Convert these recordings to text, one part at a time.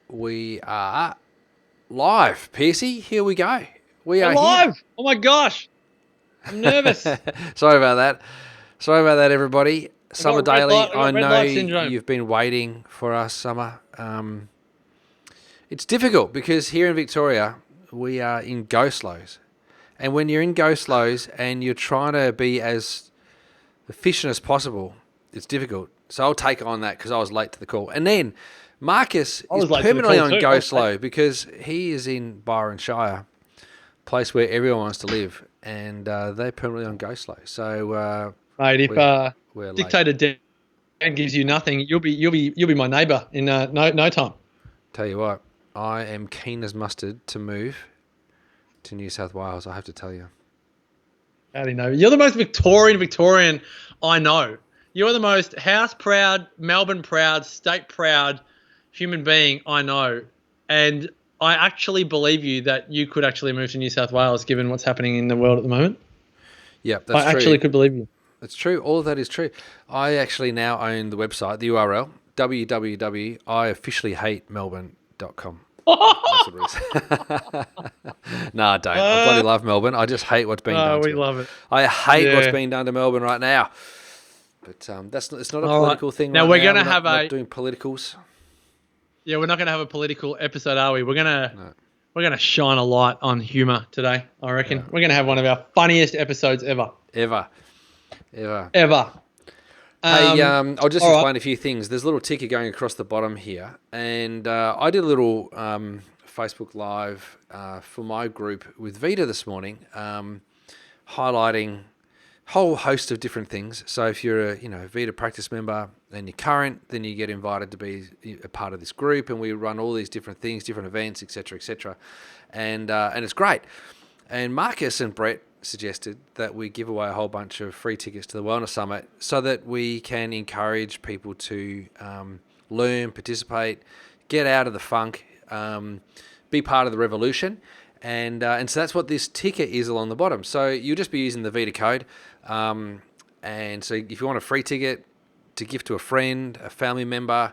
We are live, Piercy. Here we go. We are live. Here. Oh my gosh, I'm nervous. Sorry about that, everybody. Summer Daily. I got red know light syndrome. you've been waiting for us, Summer. It's difficult because here in Victoria we are in go slows, and when you're in go slows and you're trying to be as efficient as possible, it's difficult. So I'll take on that because I was late to the call, and then Marcus is permanently on go slow because he is in Byron Shire, place where everyone wants to live, and they're permanently on go slow. So, mate, if we're Dictator Dan gives you nothing, you'll be my neighbour in no time. Tell you what, I am keen as mustard to move to New South Wales. I have to tell you. How do you know? You're the most Victorian I know. You're the most house proud, Melbourne proud, state proud human being I know, and I actually believe you that you could actually move to New South Wales given what's happening in the world at the moment. Yeah, that's true. I actually could believe you. That's true. All of that is true. I actually now own the website, the URL, www.iofficiallyhatemelbourne.com. That's what it is. No, I don't. I bloody love Melbourne. I just hate what's being done to it. We love it. I hate what's being done to Melbourne right now. But it's not a political thing now right we're now. Gonna have not doing politicals. Yeah, we're not going to have a political episode, are we? We're gonna shine a light on humour today, I reckon. Yeah. We're going to have one of our funniest episodes ever. Ever. Hey, I'll just explain a few things. There's a little ticker going across the bottom here, and I did a little Facebook Live for my group with Vita this morning, highlighting a whole host of different things. So if you're a Vita practice member and you're current, then you get invited to be a part of this group, and we run all these different things, different events, etc., and it's great. And Marcus and Brett suggested that we give away a whole bunch of free tickets to the Wellness Summit so that we can encourage people to learn, participate, get out of the funk, be part of the revolution. And so that's what this ticker is along the bottom. So you'll just be using the Vita code. And so if you want a free ticket to gift to a friend, a family member,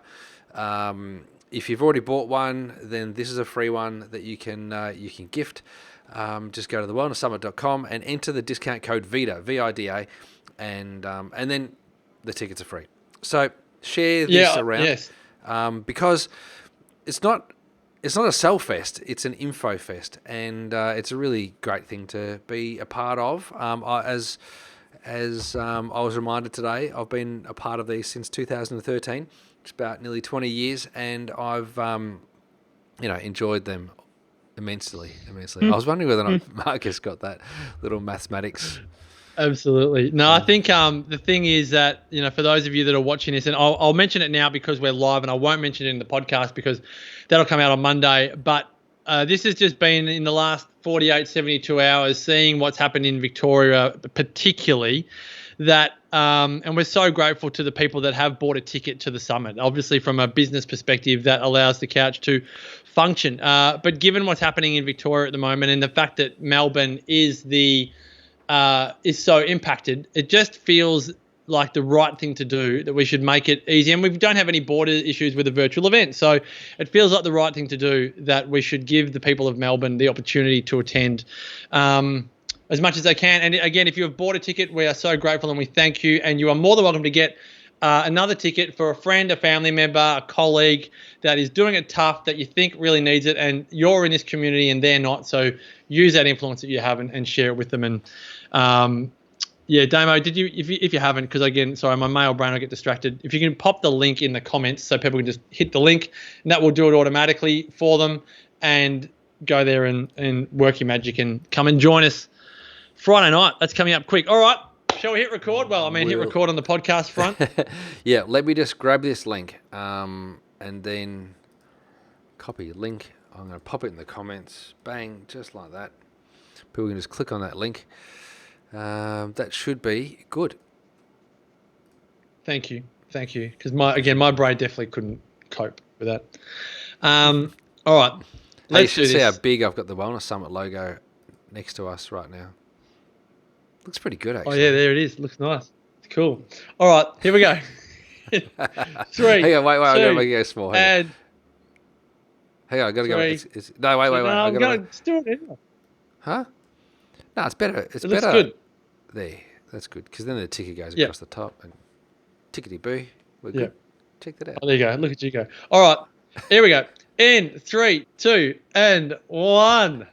if you've already bought one, then this is a free one that you can gift. Just go to thewellnesssummit.com and enter the discount code VIDA, VIDA, and then the tickets are free. So share this around, because it's not a sell fest, it's an info fest, and it's a really great thing to be a part of. As I was reminded today, I've been a part of these since 2013. It's about nearly 20 years, and I've enjoyed them immensely. I was wondering whether or not Marcus got that little mathematics. Absolutely. No, I think the thing is that, for those of you that are watching this, and I'll mention it now because we're live, and I won't mention it in the podcast because that'll come out on Monday. But this has just been in the last 48, 72 hours, seeing what's happened in Victoria, particularly that, and we're so grateful to the people that have bought a ticket to the summit. Obviously, from a business perspective, that allows the couch to function. But given what's happening in Victoria at the moment, and the fact that Melbourne is so impacted, it just feels like the right thing to do, that we should make it easy. And we don't have any border issues with a virtual event. So it feels like the right thing to do, that we should give the people of Melbourne the opportunity to attend as much as they can. And again, if you have bought a ticket, we are so grateful and we thank you. And you are more than welcome to get another ticket for a friend, a family member, a colleague that is doing it tough, that you think really needs it, and you're in this community and they're not. So use that influence that you have and share it with them. And Damo, did you, if you haven't, because again, sorry, my male brain will get distracted. If you can pop the link in the comments so people can just hit the link, and that will do it automatically for them, and go there and work your magic and come and join us Friday night. That's coming up quick. All right. Shall we hit record? Well, hit record on the podcast front. Yeah, let me just grab this link and then copy link. I'm going to pop it in the comments. Bang, just like that. People can just click on that link. That should be good. Thank you. Because my brain definitely couldn't cope with that. All right. Let's see how big I've got the Wellness Summit logo next to us right now. Looks pretty good, actually. Oh, yeah, there it is. Looks nice. It's cool. All right, here we go. 3, Hang on, wait. 2, I'm going to make it go small. And Hang on, I gotta go. Three. No, wait. No, I I'm gotta. going. Just do it anyway. Huh? No, it's better. It's It looks better. good. There, that's good. Because then the ticker goes Yeah. across the top and tickety boo. We're Yeah. good. Check that out. Oh, there you go. Look at you go. All right. Here we go. In 3, 2, and 1.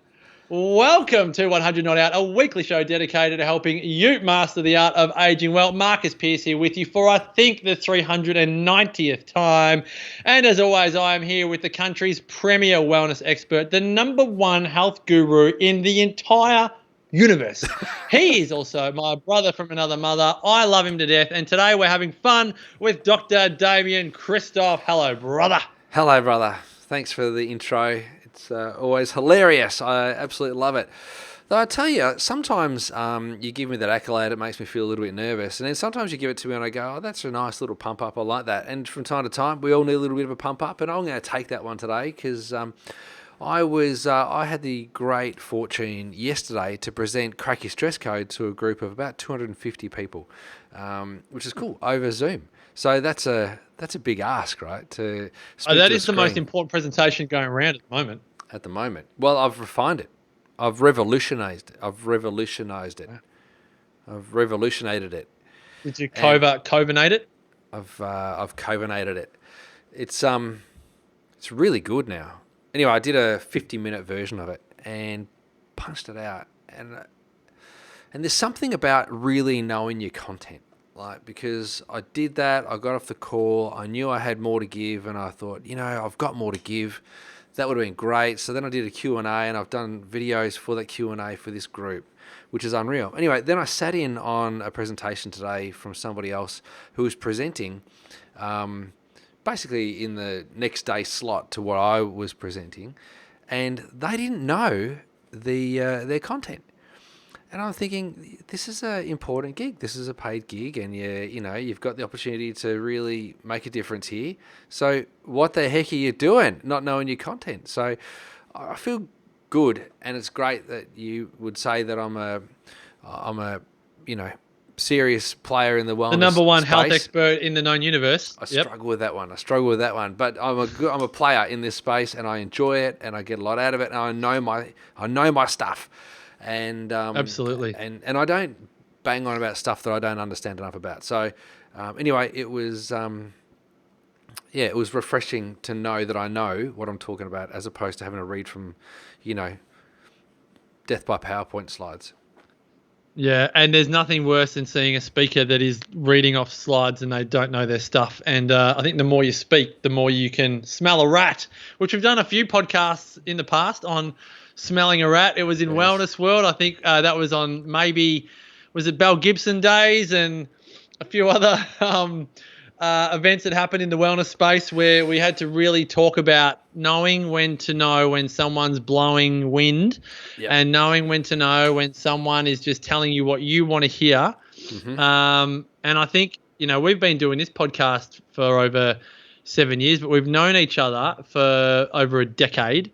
Welcome to 100 Not Out, a weekly show dedicated to helping you master the art of aging well. Marcus Pearce here with you for, I think, the 390th time. And as always, I am here with the country's premier wellness expert, the #1 health guru in the entire universe. He is also my brother from another mother. I love him to death. And today we're having fun with Dr. Damien Christoph. Hello, brother. Hello, brother. Thanks for the intro. It's always hilarious. I absolutely love it. Though I tell you, sometimes you give me that accolade, it makes me feel a little bit nervous. And then sometimes you give it to me and I go, oh, that's a nice little pump up. I like that. And from time to time, we all need a little bit of a pump up. And I'm going to take that one today because I had the great fortune yesterday to present Crack Your Stress Code to a group of about 250 people, which is cool, over Zoom. So that's a big ask, right? To speak That to is the most important presentation going around at the moment. At the moment. Well, I've refined it. I've revolutionized it. I've revolutionated it. Did you covenate it? I've covenated it. It's really good now. Anyway, I did a 50-minute version of it and punched it out. And there's something about really knowing your content. Like, because I did that, I got off the call, I knew I had more to give, and I thought, I've got more to give. That would have been great. So then I did a Q&A, and I've done videos for that Q&A for this group, which is unreal. Anyway, then I sat in on a presentation today from somebody else who was presenting basically in the next day slot to what I was presenting, and they didn't know their content. And I'm thinking, this is an important gig. This is a paid gig, and you've got the opportunity to really make a difference here. So what the heck are you doing, not knowing your content? So I feel good, and it's great that you would say that I'm a serious player in the wellness. The #1 space. health expert in the known universe. I struggle with that one. But I'm a player in this space, and I enjoy it, and I get a lot out of it, and I know my stuff. And Absolutely. And I don't bang on about stuff that I don't understand enough about. So anyway, it was it was refreshing to know that I know what I'm talking about, as opposed to having to read from death by PowerPoint slides. Yeah, and there's nothing worse than seeing a speaker that is reading off slides and they don't know their stuff. And I think the more you speak, the more you can smell a rat, which we've done a few podcasts in the past on smelling a rat. It was in Wellness World. I think that was on was it Bell Gibson Days and a few other events that happened in the wellness space where we had to really talk about knowing when to know when someone's blowing wind and knowing when to know when someone is just telling you what you want to hear. Mm-hmm. And I think, we've been doing this podcast for over 7 years, but we've known each other for over a decade.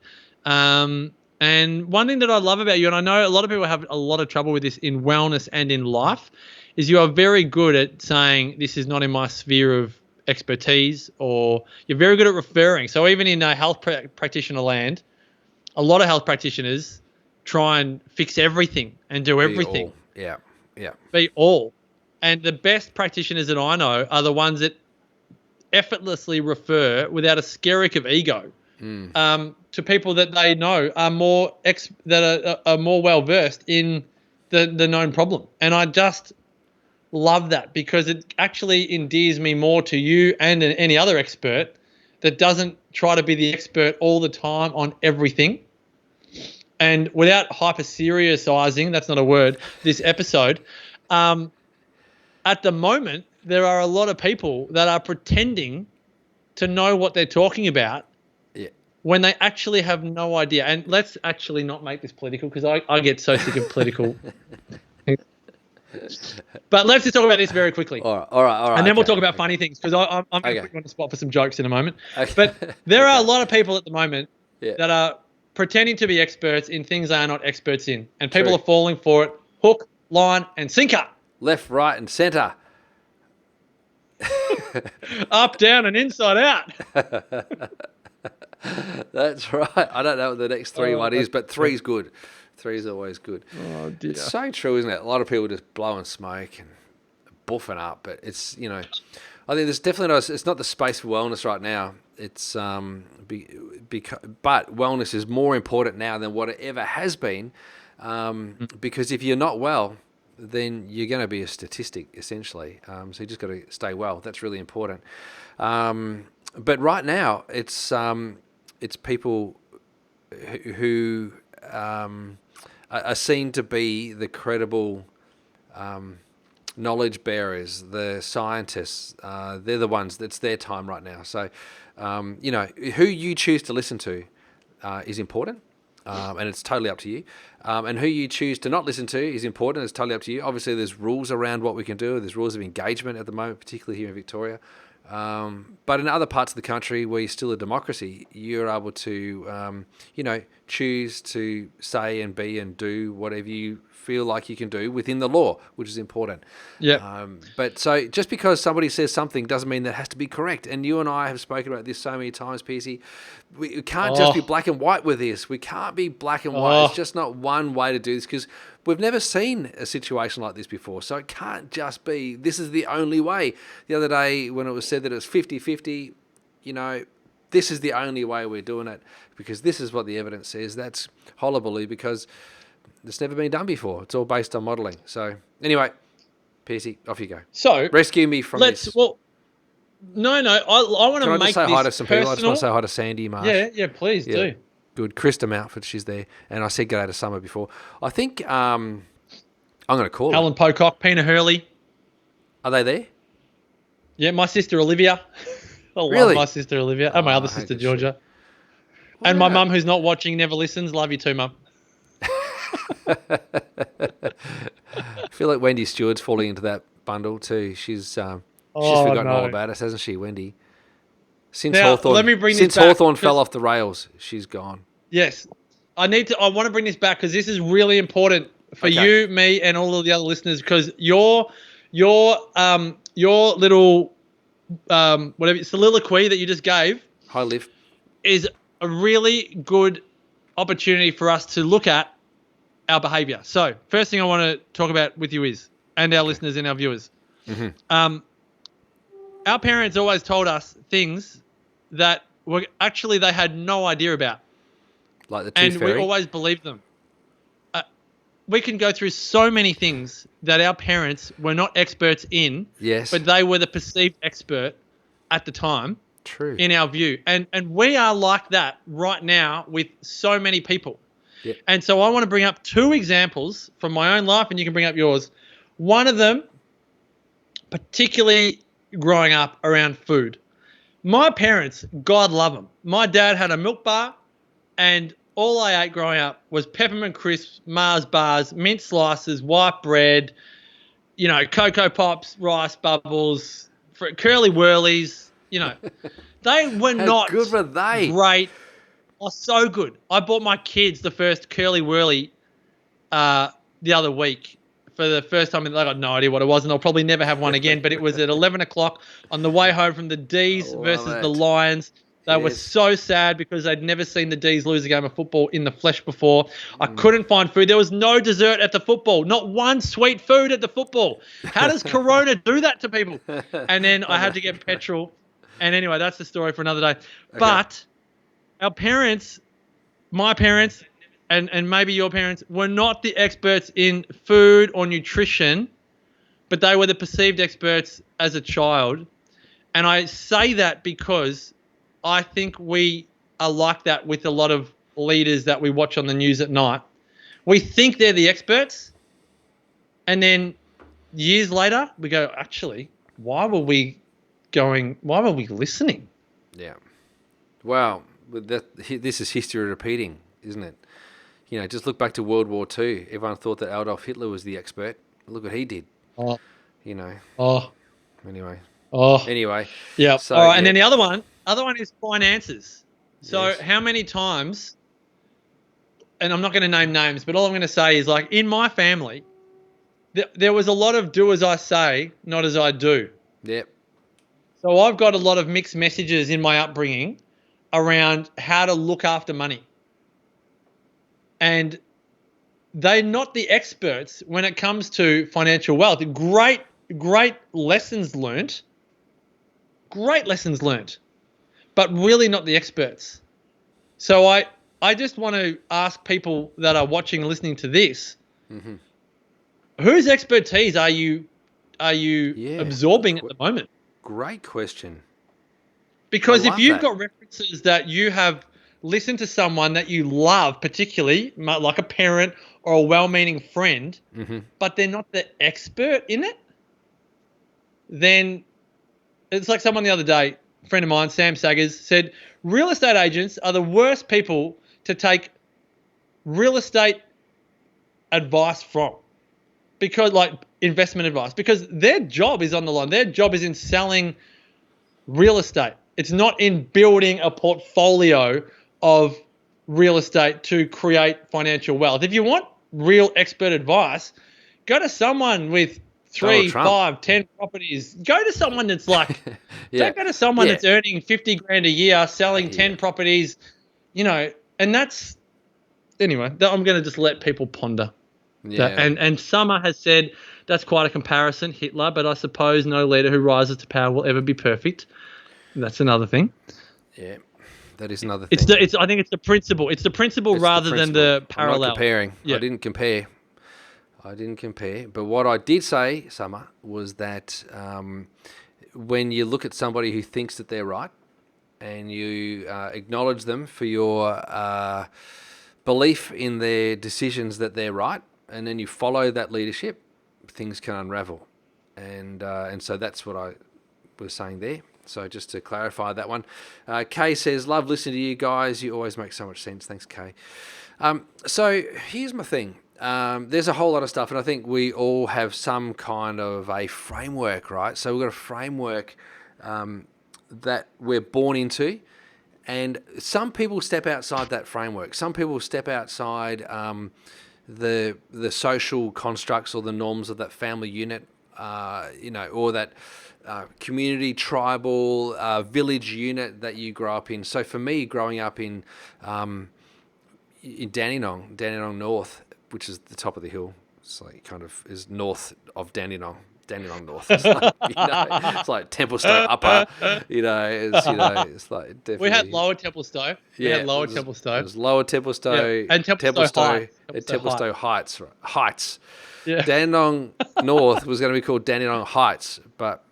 And one thing that I love about you, and I know a lot of people have a lot of trouble with this in wellness and in life, is you are very good at saying this is not in my sphere of expertise, or you're very good at referring. So even in health practitioner land, a lot of health practitioners try and fix everything and do everything. Yeah. Be all. And the best practitioners that I know are the ones that effortlessly refer without a skerrick of ego. To people that they know are more are more well versed in the known problem, and I just love that because it actually endears me more to you and any other expert that doesn't try to be the expert all the time on everything. And without hyper seriousizing, that's not a word, this episode, at the moment there are a lot of people that are pretending to know what they're talking about. When they actually have no idea. And let's actually not make this political because I get so sick of political. But let's just talk about this very quickly. All right. And then we'll talk about funny things because I'm going to put you on the spot for some jokes in a moment. Okay. But there are a lot of people at the moment that are pretending to be experts in things they are not experts in. And people are falling for it hook, line, and sinker. Left, right, and centre. Up, down, and inside out. That's right. I don't know what the next three one is, but three's good. Three's always good. Oh dear. It's so true, isn't it? A lot of people just blowing smoke and buffing up, but it's, I think there's definitely it's not the space for wellness right now. It's but wellness is more important now than what it ever has been, because if you're not well, then you're going to be a statistic essentially. So you just got to stay well. That's really important. But right now, it's people who are seen to be the credible knowledge bearers, the scientists. They're the ones. That's their time right now. So, who you choose to listen to is important. And it's totally up to you. And who you choose to not listen to is important. It's totally up to you. Obviously, there's rules around what we can do. There's rules of engagement at the moment, particularly here in Victoria. But in other parts of the country where you're still a democracy, you're able to, choose to say and be and do whatever you feel like you can do within the law, which is important. Yeah. But so just because somebody says something doesn't mean that has to be correct. And you and I have spoken about this so many times, PC. We can't just be black and white with this. We can't be black and white. It's just not one way to do this because we've never seen a situation like this before. So it can't just be, this is the only way. The other day when it was said that it was 50-50, this is the only way we're doing it because this is what the evidence says. That's hullabaloo because it's never been done before. It's all based on modelling. So anyway, Piercy, off you go. So rescue me from this. Well, no. I want to make this say hi to some personal. people? I just want to say hi to Sandy, Marsh. Yeah, please do. Good. Krista Mountford, she's there. And I said g'day to Summer before. I think I'm going to call Alan Pocock, Pina Hurley. Are they there? Yeah, my sister Olivia. I love my sister Olivia. And my other sister Georgia. And my mum who's not watching, never listens. Love you too, Mum. I feel like Wendy Stewart's falling into that bundle too. She's forgotten all about us, hasn't she, Wendy? Since Hawthorne fell off the rails, she's gone. Yes. I want to bring this back because this is really important for you, me, and all of the other listeners because your little whatever soliloquy that you just gave. Hi, Liv. Is a really good opportunity for us to look at our behaviour. So, first thing I want to talk about with you is, and our listeners and our viewers, our parents always told us things that were actually they had no idea about. Like the tooth fairy? We always believed them. We can go through so many things that our parents were not experts in, but they were the perceived expert at the time. True. In our view. And we are like that right now with so many people. Yep. And so I want to bring up two examples from my own life and you can bring up yours. One of them, particularly growing up around food. My parents, God love them. My dad had a milk bar and all I ate growing up was peppermint crisps, Mars bars, mint slices, white bread, Cocoa Pops, rice bubbles, curly whirlies. They were not good were they? Great. Oh, so good. I bought my kids the first curly whirly the other week for the first time. They got no idea what it was, and they'll probably never have one again. But it was at 11 o'clock on the way home from the D's versus the Lions. They were so sad because they'd never seen the D's lose a game of football in the flesh before. I couldn't find food. There was no dessert at the football. Not one sweet food at the football. How does Corona do that to people? And then I had to get petrol. And anyway, that's the story for another day. Okay. But our parents, my parents, and maybe your parents, were not the experts in food or nutrition, but they were the perceived experts as a child. And I say that because I think we are like that with a lot of leaders that we watch on the news at night. We think they're the experts, and then years later we go, actually, why were we listening? Yeah. Wow. This is history repeating, isn't it? Just look back to World War II. Everyone thought that Adolf Hitler was the expert. Look what he did. Anyway. Yeah. So, all right. And then the other one is finances. So how many times, and I'm not going to name names, but all I'm going to say is like in my family, there was a lot of do as I say, not as I do. Yep. So I've got a lot of mixed messages in my upbringing around how to look after money. And they're not the experts when it comes to financial wealth. Great lessons learned. Great lessons learned, but really not the experts. So I just want to ask people that are watching and listening to this, whose expertise are you absorbing at the moment? Great question. Because if you've got references that you have listened to someone that you love, particularly like a parent or a well-meaning friend, but they're not the expert in it, then it's like someone the other day, a friend of mine, Sam Saggers, said real estate agents are the worst people to take real estate advice from, because like investment advice, because their job is on the line. Their job is in selling real estate. It's not in building a portfolio of real estate to create financial wealth. If you want real expert advice, go to someone with 3, 5, 10 properties. Go to someone that's like, don't go to someone that's earning 50 grand a year, selling 10 properties, and that's, anyway, I'm going to just let people ponder. Yeah. And Summer has said that's quite a comparison, Hitler, but I suppose no leader who rises to power will ever be perfect. That's another thing. Yeah, that is another thing. I think it's the principle. It's the principle rather than the parallel. I'm not comparing. Yeah. I didn't compare. But what I did say, Summer, was that when you look at somebody who thinks that they're right and you acknowledge them for your belief in their decisions that they're right, and then you follow that leadership, things can unravel. And so that's what I was saying there. So just to clarify that one. Kay says, love listening to you guys. You always make so much sense. Thanks, Kay. So here's my thing. There's a whole lot of stuff, and I think we all have some kind of a framework, right? So we've got a framework that we're born into, and some people step outside that framework. Some people step outside the social constructs or the norms of that family unit, or that community, tribal, village unit that you grow up in. So for me, growing up in Dandenong North, which is the top of the hill, it's like kind of is north of Dandenong North. It's like, it's like Templestowe Upper. It's like definitely. We had Lower Templestowe. Templestowe. It was Lower Templestowe. And Templestowe Heights. Right? Heights. Yeah. Dandenong North was going to be called Dandenong Heights, but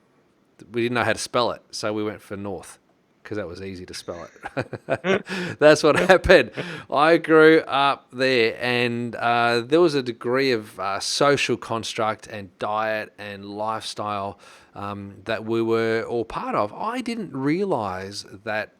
we didn't know how to spell it, so we went for North because that was easy to spell it. That's what happened. I grew up there, and there was a degree of social construct and diet and lifestyle that we were all part of. I didn't realise that.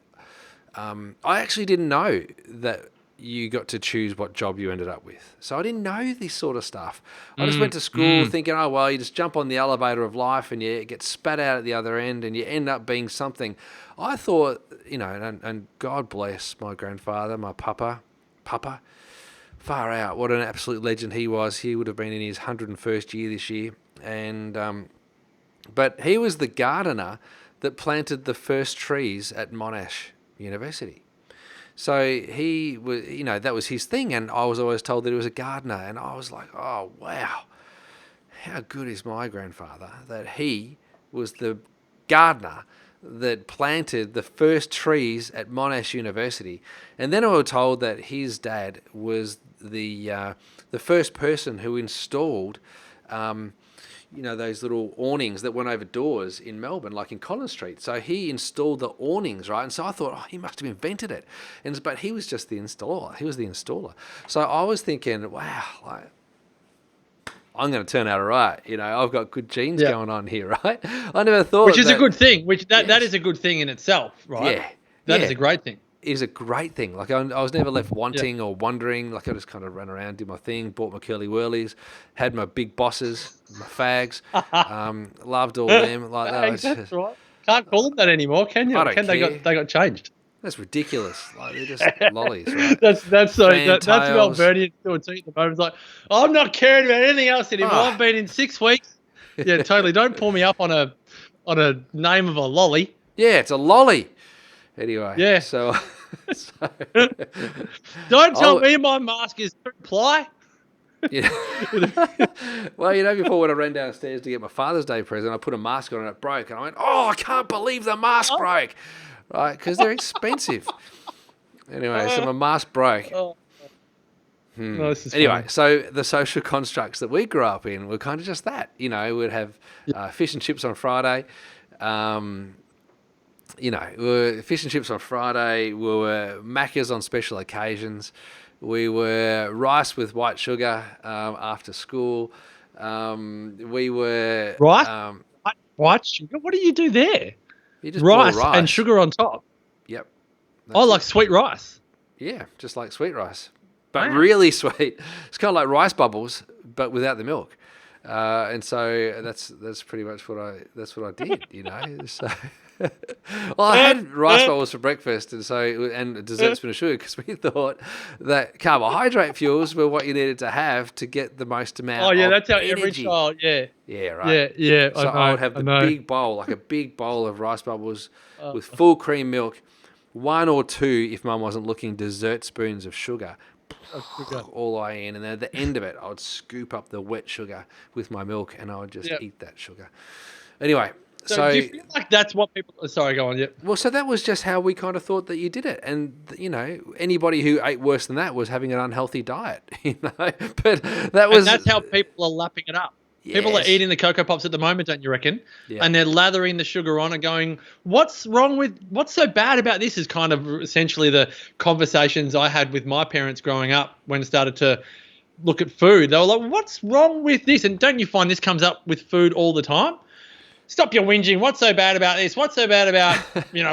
I actually didn't know that you got to choose what job you ended up with. So I didn't know this sort of stuff. I just went to school thinking, oh, well, you just jump on the elevator of life and you get spat out at the other end and you end up being something. I thought, and God bless my grandfather, my papa, far out. What an absolute legend he was. He would have been in his 101st year this year. And but he was the gardener that planted the first trees at Monash University. So he was, that was his thing, and I was always told that he was a gardener, and I was like, oh, wow, how good is my grandfather that he was the gardener that planted the first trees at Monash University. And then I was told that his dad was the first person who installed those little awnings that went over doors in Melbourne, like in Collins Street. So he installed the awnings, right? And so I thought, oh, he must have invented it. But he was just the installer. He was the installer. So I was thinking, wow, I'm going to turn out all right. I've got good genes going on here, right? I never thought Which is a good thing. That is a good thing in itself, right? Yeah. That is a great thing. Is a great thing. Like I was never left wanting or wondering. Like I just kind of ran around, did my thing, bought my curly whirlies, had my big bosses, my fags, loved all them. Like that was just, right. Can't call them that anymore, can you? I don't care. They got changed. That's ridiculous. Like they're just lollies, right? That's well Bernie to a tweet at the moment. It's like, I'm not caring about anything else anymore. I've been in 6 weeks. Yeah, totally. Don't pull me up on a name of a lolly. Yeah, it's a lolly. Anyway, Yeah. so Don't tell I'll- me my mask is 2-ply. yeah. Well, before when I ran downstairs to get my Father's Day present, I put a mask on and it broke, and I went, "Oh, I can't believe the mask broke!" Right, because they're expensive. Anyway, so my mask broke. Oh. No, this is Anyway, funny. so the social constructs that we grew up in were kind of just that. We'd have fish and chips on Friday. We were fish and chips on Friday. We were Maccas on special occasions. We were rice with white sugar after school. We were Rice? White sugar? What do you do there? you just boil rice and sugar on top. Yep. Oh, like sweet rice. Yeah, just like sweet rice, but Wow. really sweet. It's kind of like rice bubbles, but without the milk. And so that's pretty much what I did. So, well, I had rice bubbles for breakfast, and a dessert spoon of sugar because we thought that carbohydrate fuels were what you needed to have to get the most amount. Oh yeah, of that's how energy. every child. Yeah. Yeah, right. Yeah. So I would have the big bowl, like a big bowl of rice bubbles with full cream milk, 1 or 2 if Mum wasn't looking, dessert spoons of sugar. All the way in, and then at the end of it, I would scoop up the wet sugar with my milk, and I would just eat that sugar. Anyway, so do you feel like that's what people? Sorry, go on. Yeah. well, so that was just how we kind of thought that you did it, and anybody who ate worse than that was having an unhealthy diet, But And that's how people are lapping it up. People are Yes. eating the Cocoa Pops at the moment, don't you reckon? Yeah. And they're lathering the sugar on and going, what's so bad about this is kind of essentially the conversations I had with my parents growing up when I started to look at food. They were like, what's wrong with this? And don't you find this comes up with food all the time? Stop your whinging. What's so bad about this? What's so bad about,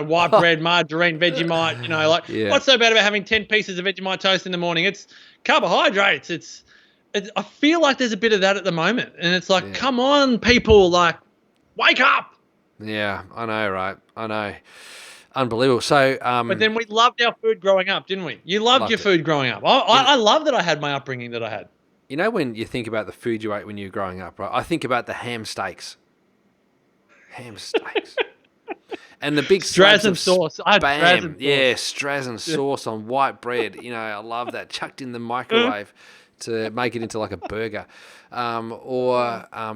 white bread, margarine, Vegemite, what's so bad about having 10 pieces of Vegemite toast in the morning? It's carbohydrates. I feel like there's a bit of that at the moment. And it's like, come on, people, wake up. Yeah, I know, right? I know. Unbelievable. So, But then we loved our food growing up, didn't we? You loved your food growing up. I love that I had my upbringing that I had. when you think about the food you ate when you were growing up, right? I think about the ham steaks. And the big slabs Strazen of sauce. I had Spam. Strazen sauce. Yeah, Strazen sauce on white bread. I love that. Chucked in the microwave to make it into like a burger. What I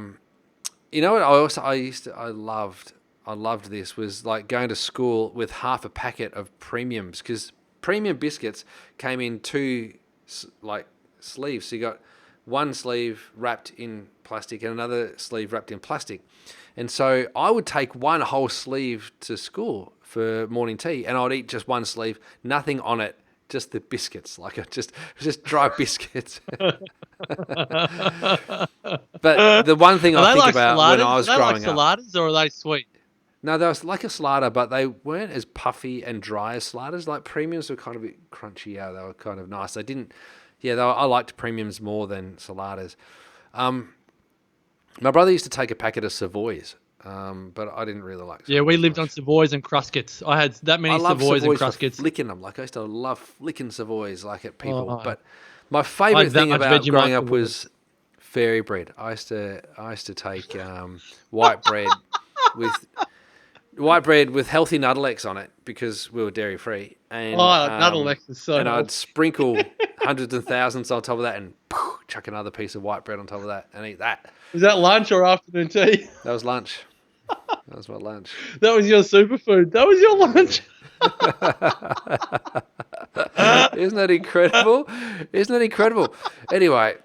loved this was like going to school with half a packet of premiums, because premium biscuits came in 2 sleeves. So you got one sleeve wrapped in plastic and another sleeve wrapped in plastic. And so I would take one whole sleeve to school for morning tea, and I'd eat just one sleeve, nothing on it, just the biscuits, just dry biscuits. But the one thing I think about when I was growing up, saladas or are they sweet? no, they was like a salada, but they weren't as puffy and dry as saladas. Like premiums were kind of a bit crunchy. Yeah, they were kind of nice. They didn't. Yeah, I liked premiums more than saladas. My brother used to take a packet of Savoys, but I didn't really like Savoys. Yeah, we lived on Savoys and Cruskets. I had that many Savoys and Cruskets. Flicking them. Like I used to love flicking Savoys at people. Oh, but my favourite thing about Vegemite growing up was fairy bread. I used to take white bread with healthy Nuttelex on it because we were dairy free. And Nuttelex is so. And I'd sprinkle hundreds and thousands on top of that, and chuck another piece of white bread on top of that, and eat that. Was that lunch or afternoon tea? That was lunch. That was my lunch. That was your superfood. That was your lunch. Isn't that incredible? Anyway,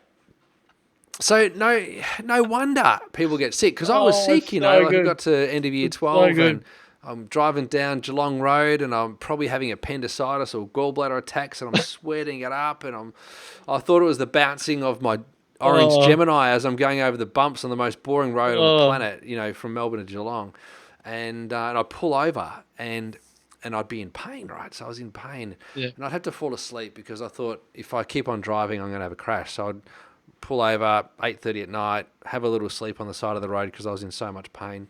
so no wonder people get sick, because I was sick. I got to end of year 12 and I'm driving down Geelong Road and I'm probably having appendicitis or gallbladder attacks, and I'm sweating it up, and I thought it was the bouncing of my orange Gemini as I'm going over the bumps on the most boring road on the planet, from Melbourne to Geelong, and I pull over and I'd be in pain, right? So I was in pain, and I'd have to fall asleep because I thought if I keep on driving, I'm going to have a crash. So I'd pull over 8:30 at night, have a little sleep on the side of the road because I was in so much pain.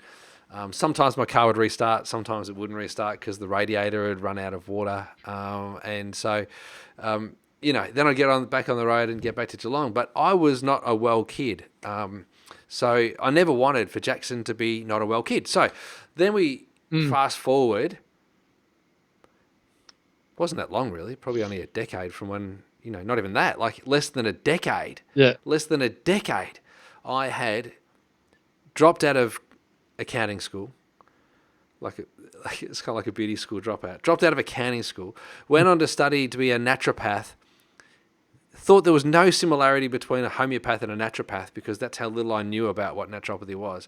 Sometimes my car would restart, sometimes it wouldn't restart because the radiator had run out of water, and so. Then I'd get back on the road and get back to Geelong. But I was not a well kid. So I never wanted for Jackson to be not a well kid. So then we fast forward Wasn't that long, really. Probably only a decade from when, not even that, like less than a decade. Yeah. Less than a decade. I had dropped out of accounting school, it's kind of like a beauty school dropout. Dropped out of accounting school, went on to study to be a naturopath. Thought there was no similarity between a homeopath and a naturopath because that's how little I knew about what naturopathy was.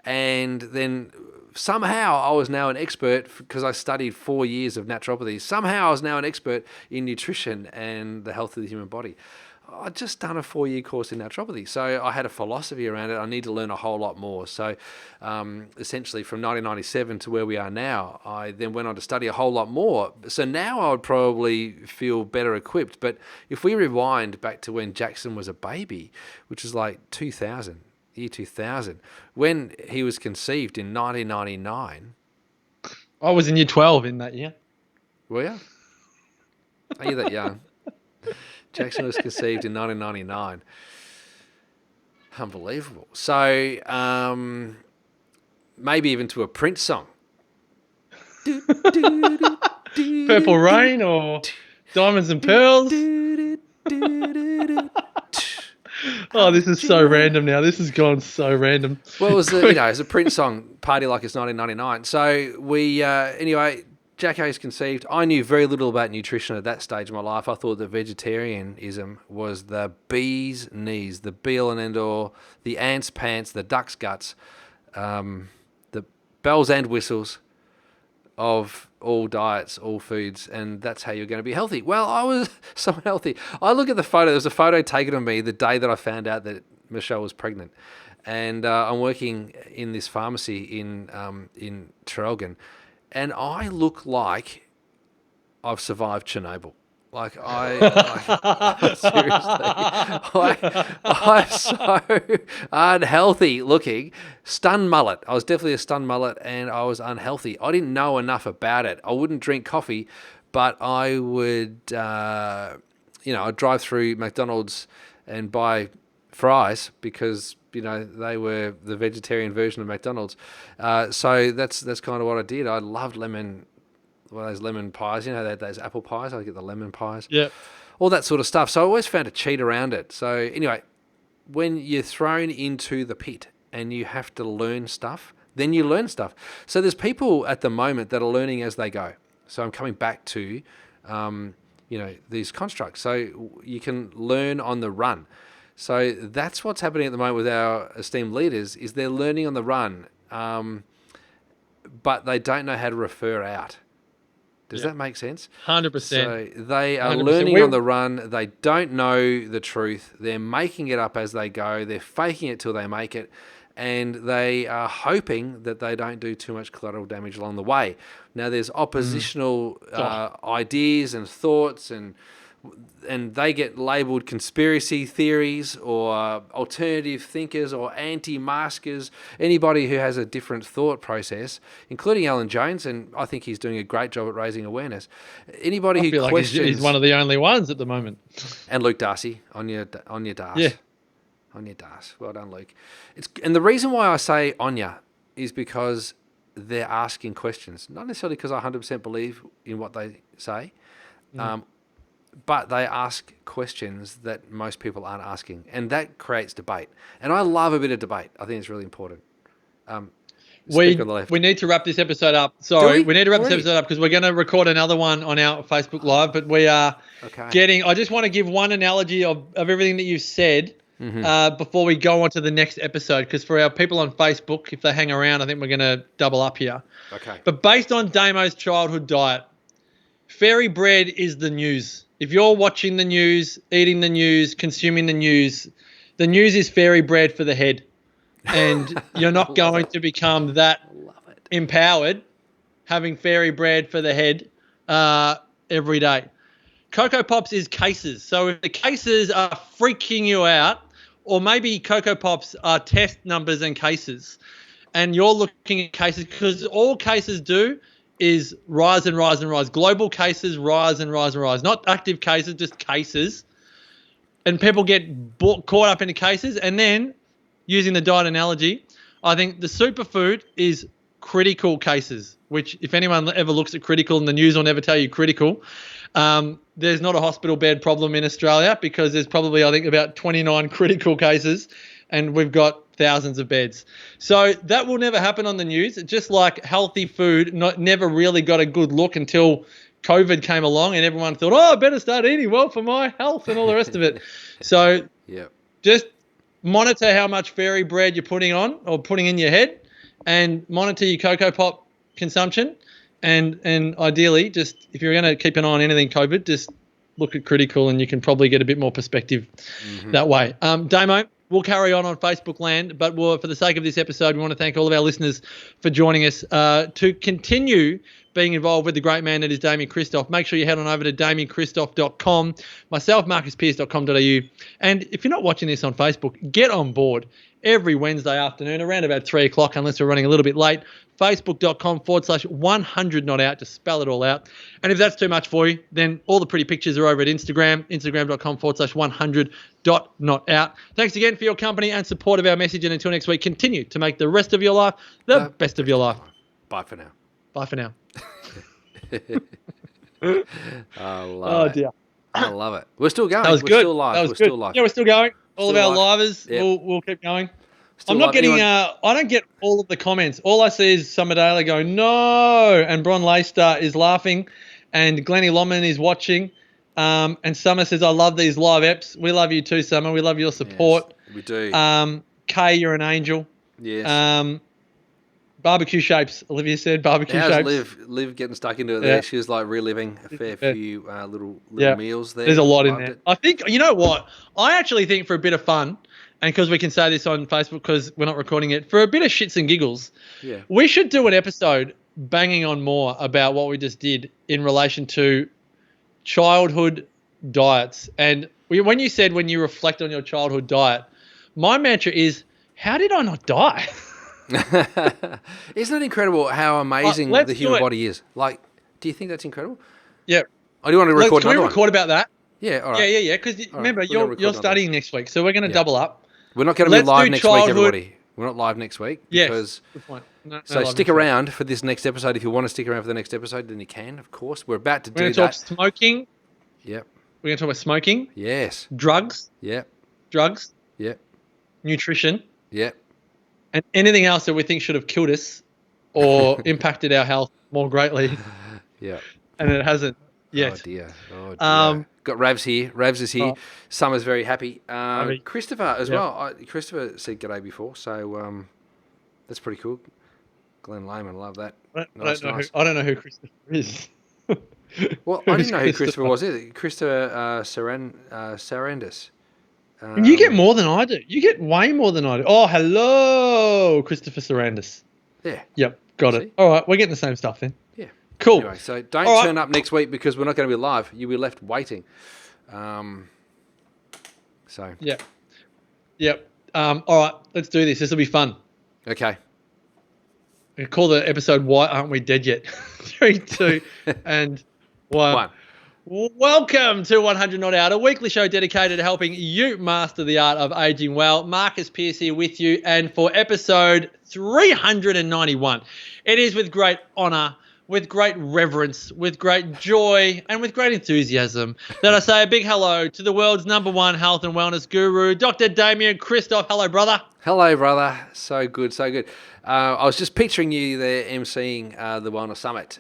And then somehow I was now an expert because I studied 4 years of naturopathy. Somehow I was now an expert in nutrition and the health of the human body. I'd just done a 4-year course in naturopathy. So I had a philosophy around it. I need to learn a whole lot more. So essentially from 1997 to where we are now, I then went on to study a whole lot more. So now I would probably feel better equipped. But if we rewind back to when Jackson was a baby, which is like 2000, year 2000, when he was conceived in 1999. I was in year 12 in that year. Were you? Are you that young? Jackson was conceived in 1999. Unbelievable. So maybe even to a Prince song. Purple Rain or Diamonds and Pearls. Oh, this is so random now. This has gone so random. Well, it was it's a Prince song, Party Like It's 1999. So we, anyway, Jacko's conceived. I knew very little about nutrition at that stage of my life. I thought that vegetarianism was the bee's knees, the be-all and end-all, the ant's pants, the duck's guts, the bells and whistles of all diets, all foods, and that's how you're going to be healthy. Well, I was so healthy. I look at the photo. There was a photo taken of me the day that I found out that Michelle was pregnant. And I'm working in this pharmacy in Traralgon. And I look like I've survived Chernobyl. Seriously, I'm so unhealthy looking. Stunned mullet. I was definitely a stunned mullet, and I was unhealthy. I didn't know enough about it. I wouldn't drink coffee, but I would, I'd drive through McDonald's and buy fries because they were the vegetarian version of McDonald's. So that's kind of what I did. I loved those lemon pies. Those apple pies. I get the lemon pies. Yeah. All that sort of stuff. So I always found a cheat around it. So anyway, when you're thrown into the pit and you have to learn stuff, then you learn stuff. So there's people at the moment that are learning as they go. So I'm coming back to, these constructs. So you can learn on the run. So that's what's happening at the moment with our esteemed leaders is they're learning on the run, but they don't know how to refer out. Does that make sense? 100%. So they are 100%. learning on the run. They don't know the truth. They're making it up as they go. They're faking it till they make it. And they are hoping that they don't do too much collateral damage along the way. Now, there's oppositional ideas and thoughts and they get labelled conspiracy theories or alternative thinkers or anti-maskers, anybody who has a different thought process, including Alan Jones, and I think he's doing a great job at raising awareness. Anybody who questions... Like he's one of the only ones at the moment. And Luke Darcy, on your Darcy. Yeah. On your Darcy. Well done, Luke. And the reason why I say Anya is because they're asking questions, not necessarily because I 100% believe in what they say, but they ask questions that most people aren't asking, and that creates debate. And I love a bit of debate. I think it's really important. We need to wrap this episode up. Sorry, we need to wrap this episode up because we're going to record another one on our Facebook Live, but we are I just want to give one analogy of everything that you've said before we go on to the next episode, because for our people on Facebook, if they hang around, I think we're going to double up here. Okay. But based on Damo's childhood diet, fairy bread is the news. If you're watching the news, eating the news, consuming the news is fairy bread for the head. And you're not going to become that empowered having fairy bread for the head every day. Cocoa Pops is cases. So if the cases are freaking you out, or maybe Cocoa Pops are test numbers and cases, and you're looking at cases, because all cases do is rise and rise and rise. Global cases rise and rise and rise. Not active cases, just cases. And people get caught up into cases. And then, using the diet analogy, I think the superfood is critical cases. which if anyone ever looks at critical, and the news will never tell you critical, there's not a hospital bed problem in Australia because there's probably, I think, about 29 critical cases and we've got thousands of beds. So that will never happen on the news. It's just like healthy food never really got a good look until COVID came along and everyone thought, I better start eating well for my health and all the rest of it. So just monitor how much fairy bread you're putting on or putting in your head, and monitor your Cocoa Pop consumption. And ideally, just if you're going to keep an eye on anything COVID, just look at critical and you can probably get a bit more perspective that way. Damo, we'll carry on Facebook land, but for the sake of this episode, we want to thank all of our listeners for joining us to continue being involved with the great man that is Damien Christoph. Make sure you head on over to damienchristoff.com, myself, marcuspierce.com.au. And if you're not watching this on Facebook, get on board every Wednesday afternoon around about 3 o'clock, unless we're running a little bit late. Facebook.com/100 not out. Just spell it all out. And if that's too much for you, then all the pretty pictures are over at Instagram, instagram.com/100 not out. Thanks again for your company and support of our message. And until next week, continue to make the rest of your life the best of your life. Bye for now. Bye for now. I love it. Dear. I love it. We're still going. That was We're good. still live. That was We're good. still live. Yeah, we're still going. All Still of our live. livers, Yep. we'll keep going. Still I'm not live. getting. Anyone- I don't get all of the comments. All I see is Summerdale going no, and Bron Laystar is laughing, and Glennie Lomman is watching, and Summer says I love these live eps. We love you too, Summer. We love your support. Yes, we do. Kay, you're an angel. Yes. Barbecue shapes. Olivia said barbecue How's shapes. Liv getting stuck into it there? Yeah. She was like reliving a fair few little Yeah. meals there. There's a lot in Loved there. it. I think, you know what? I actually think for a bit of fun, and because we can say this on Facebook because we're not recording it, for a bit of shits and giggles, we should do an episode banging on more about what we just did in relation to childhood diets. And when you said when you reflect on your childhood diet, my mantra is, how did I not die? Isn't it incredible how amazing Let's the do human it. body is? Like, do you think that's incredible? Yeah. I do want to record Can we another record about that? one. Yeah, all right. Yeah. Because remember, we're gonna record you're another studying next week, so we're going to double up. We're not going to be Let's live do next childhood- week, everybody. We're not live next week because. Good point. No So live stick next week. around for this next episode. If you want to stick around for the next episode, then you can, of course. We're about to We're do going to talk that. smoking. Yep. We're going to talk about smoking, Yes. drugs, Yep. Yep. nutrition, Yep. and anything else that we think should have killed us or impacted our health more greatly, Yeah. and it hasn't yet. Oh dear. Um, Got Ravs here. Ravs is here. Oh. Summer's very happy. Happy. Christopher as Yep. well. Christopher said g'day before, so that's pretty cool. Glenn Lehman, love that. I Nice. don't know who Christopher is. Well, I Who's didn't know who Christopher Christopher? was either. Christopher Sarandis. You get more than I do. You get way more than I do. Oh, hello, Christopher Sarandis. Yeah. Yep, got See? it. All right, we're getting the same stuff then. Yeah. Cool. Anyway, so don't All right. turn up next week because we're not going to be live. You'll be left waiting. So Yep. All right, let's do this. This will be fun. okay. We call the episode "Why Aren't We Dead Yet?" 3, 2, and 1. Welcome to 100 Not Out, a weekly show dedicated to helping you master the art of aging well. Marcus Pierce here with you, and for episode 391, it is with great honour, with great reverence, with great joy, and with great enthusiasm that I say a big hello to the world's #1 health and wellness guru, Dr. Damien Christoph. Hello, brother. Hello, brother. So good, so good. I was just picturing you there emceeing the Wellness Summit.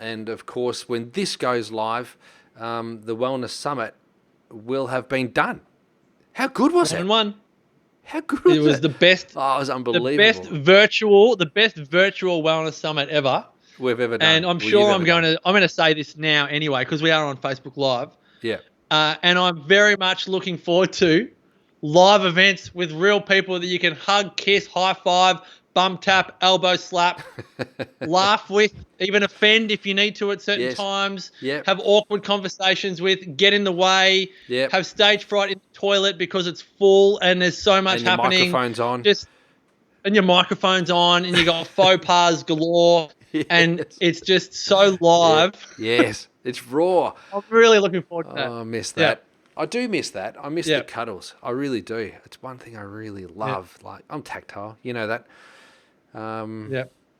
And, of course, when this goes live, the Wellness Summit will have been done. How good was it? 1-1. How good was it? It was the best. Oh, it was unbelievable. The best virtual wellness summit ever. We've ever done. And I'm sure I'm going to say this now anyway, because we are on Facebook Live. Yeah. And I'm very much looking forward to live events with real people that you can hug, kiss, high five, bum tap, elbow slap, laugh with, even offend if you need to at certain times, have awkward conversations with, get in the way, have stage fright in the toilet because it's full and there's so much and happening. Your microphone's on. And your microphone's on and you got faux pas galore and it's just so live. Yes, it's raw. I'm really looking forward to that. Oh, I miss that. I do miss that. I miss the cuddles. I really do. It's one thing I really love. Like, I'm tactile. You know that.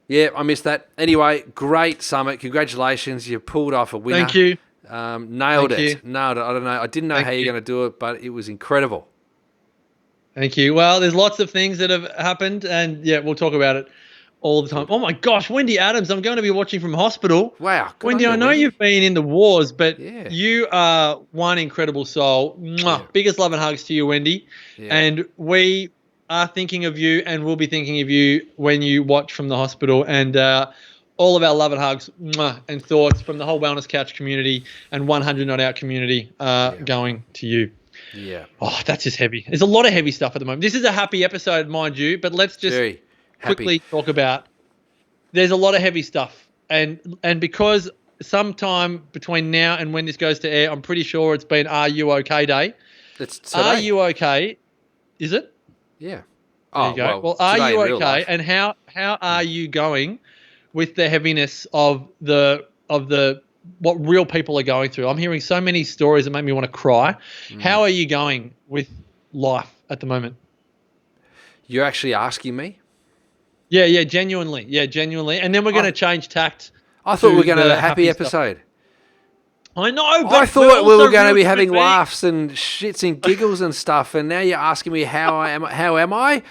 Yeah, I missed that. Anyway, great summit. Congratulations. You pulled off a winner. Thank you. Nailed Thank you. it. Nailed it. I don't know. I didn't know Thank how you're you. going to do it, but it was incredible. Thank you. Well, there's lots of things that have happened, and yeah, we'll talk about it all the time. Good. Oh my gosh, Wendy Adams, I'm going to be watching from hospital. Wow. Good on Wendy, I you, know Wendy. you've been in the wars, but Yeah. you are one incredible soul. Yeah. Mwah. Biggest love and hugs to you, Wendy. Yeah. And we are thinking of you, and we'll be thinking of you when you watch from the hospital. And all of our love and hugs and thoughts from the whole Wellness Couch community and 100 Not Out community going to you. Yeah. Oh, that's just heavy. There's a lot of heavy stuff at the moment. This is a happy episode, mind you, but let's just Very happy. quickly talk about. There's a lot of heavy stuff, and because sometime between now and when this goes to air, I'm pretty sure it's been Are You OK Day. It's today. Are you okay? Is it? Yeah. There you go. Well, are today you in real okay? life. And how are you going with the heaviness of the what real people are going through? I'm hearing so many stories that make me want to cry. How are you going with life at the moment? You're actually asking me? Yeah, genuinely. And then we're going to change tact. I thought we were going to have the a happy stuff. episode. I know, but I thought we were going to be really having human laughs and shits and giggles and stuff, and now you're asking me how am I?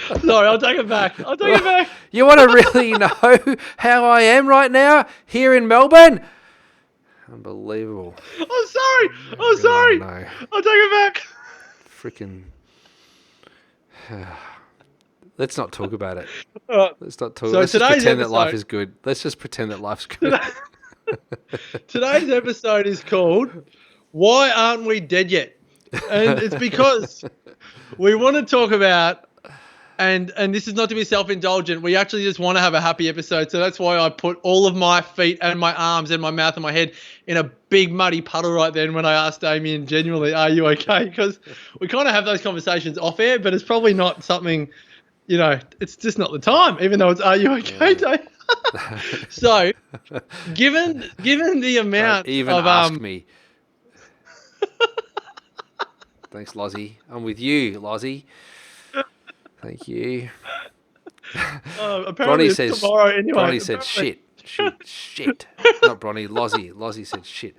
beings. Sorry, I'll take it back. You want to really know how I am right now here in Melbourne? Unbelievable. I'm sorry. No. I'll take it back. Freaking. Let's not talk about it. Let's not talk. So Let's just today's pretend that life episode- is good. Let's just pretend that life's good. Today's episode is called "Why Aren't We Dead Yet?" And it's because we want to talk about, and this is not to be self-indulgent. We actually just want to have a happy episode, so that's why I put all of my feet and my arms and my mouth and my head in a big muddy puddle right then when I asked Damien genuinely, "Are you okay?" Because we kind of have those conversations off air, but it's probably not something. It's just not the time, even though it's "Are you okay?" day. So, given the amount Don't even of ask me. Thanks, Lozzie. I'm with you, Lozzie. Thank you. apparently Bronny it's says. tomorrow anyway. Bronny said shit. Not Bronny. Lozzie said shit.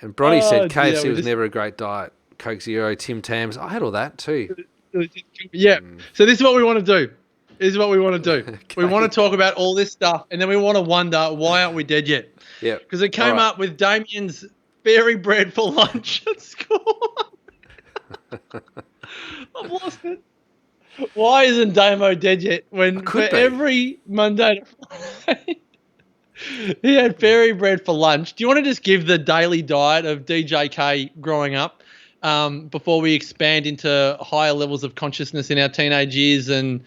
And Bronny said KFC was never a great diet. Coke Zero, Tim Tams. I had all that too. Yeah. So this is what we want to do. We want to talk about all this stuff, and then we want to wonder, why aren't we dead yet? Yeah. Because it came up with Damien's fairy bread for lunch at school. I've lost it. Why isn't Damo dead yet? When for every Monday to Friday, he had fairy bread for lunch. Do you want to just give the daily diet of DJK growing up before we expand into higher levels of consciousness in our teenage years and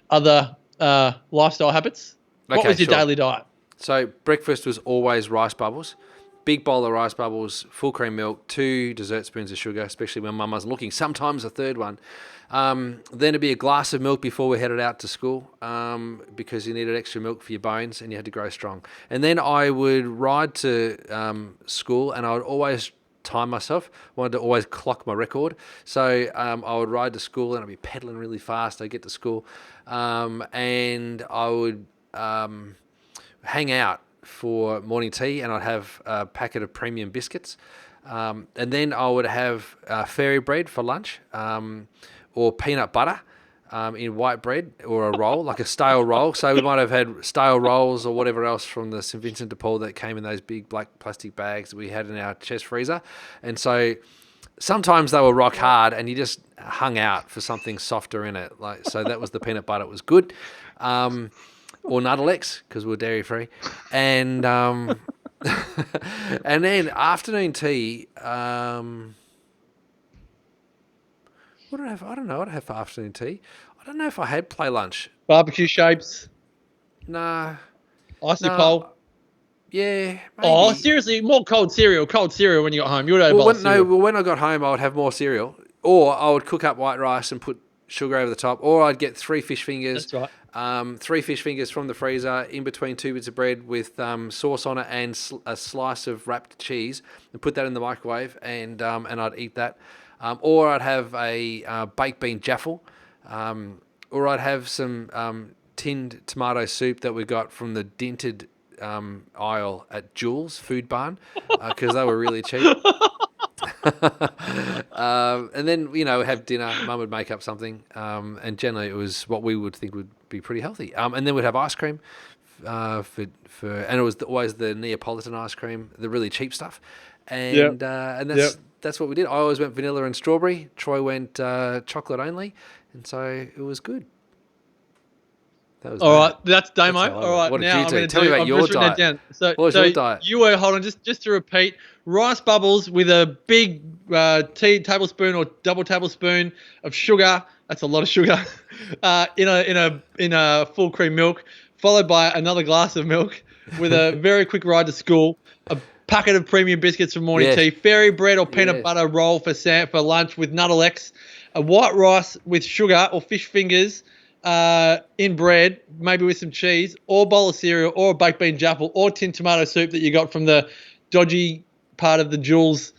other lifestyle habits? What was your daily diet? So breakfast was always rice bubbles. Big bowl of rice bubbles, full cream milk, 2 dessert spoons of sugar, especially when Mum wasn't looking, sometimes a third one. Then it'd be a glass of milk before we headed out to school because you needed extra milk for your bones and you had to grow strong. And then I would ride to school and I would always time myself. Wanted to always clock my record. So I would ride to school and I'd be pedaling really fast. I'd get to school and I would hang out for morning tea and I'd have a packet of premium biscuits. And then I would have fairy bread for lunch or peanut butter in white bread or a roll, like a stale roll. So we might have had stale rolls or whatever else from the St. Vincent de Paul that came in those big black plastic bags that we had in our chest freezer. And so sometimes they were rock hard and you just hung out for something softer in it. So that was the peanut butter. It was good. Or Nuttalex, because we're dairy free. And and then afternoon tea, what did I have? I don't know what I had for afternoon tea. I don't know if I had play lunch. Barbecue shapes. Nah. Icy cold. Yeah. Maybe. Oh, seriously, more cold cereal when you got home. You would have when I got home, I would have more cereal. Or I would cook up white rice and put sugar over the top. Or I'd get 3 fish fingers. That's right. 3 fish fingers from the freezer in between 2 bits of bread with sauce on it and a slice of wrapped cheese and put that in the microwave and I'd eat that. Or I'd have a baked bean jaffle. Or I'd have some tinned tomato soup that we got from the dented aisle at Jules Food Barn because they were really cheap. And then, have dinner. Mum would make up something. And generally it was what we would think would be pretty healthy. And then we'd have ice cream and it was always the Neapolitan ice cream, the really cheap stuff. And that's what we did. I always went vanilla and strawberry. Troy went chocolate only. And so it was good. That was all right, that's Damo. All right, what did now you do? I'm Tell me about your diet. Down. What was your diet? You were, hold on, just to repeat, rice bubbles with a big tablespoon or double tablespoon of sugar. That's a lot of sugar. in a full cream milk, followed by another glass of milk with a very quick ride to school. A packet of premium biscuits for morning tea. Fairy bread or peanut butter roll for lunch with Nuttall-X. A white rice with sugar or fish fingers. In bread, maybe with some cheese, or bowl of cereal, or a baked bean jaffle, or tin tomato soup that you got from the dodgy part of the Jules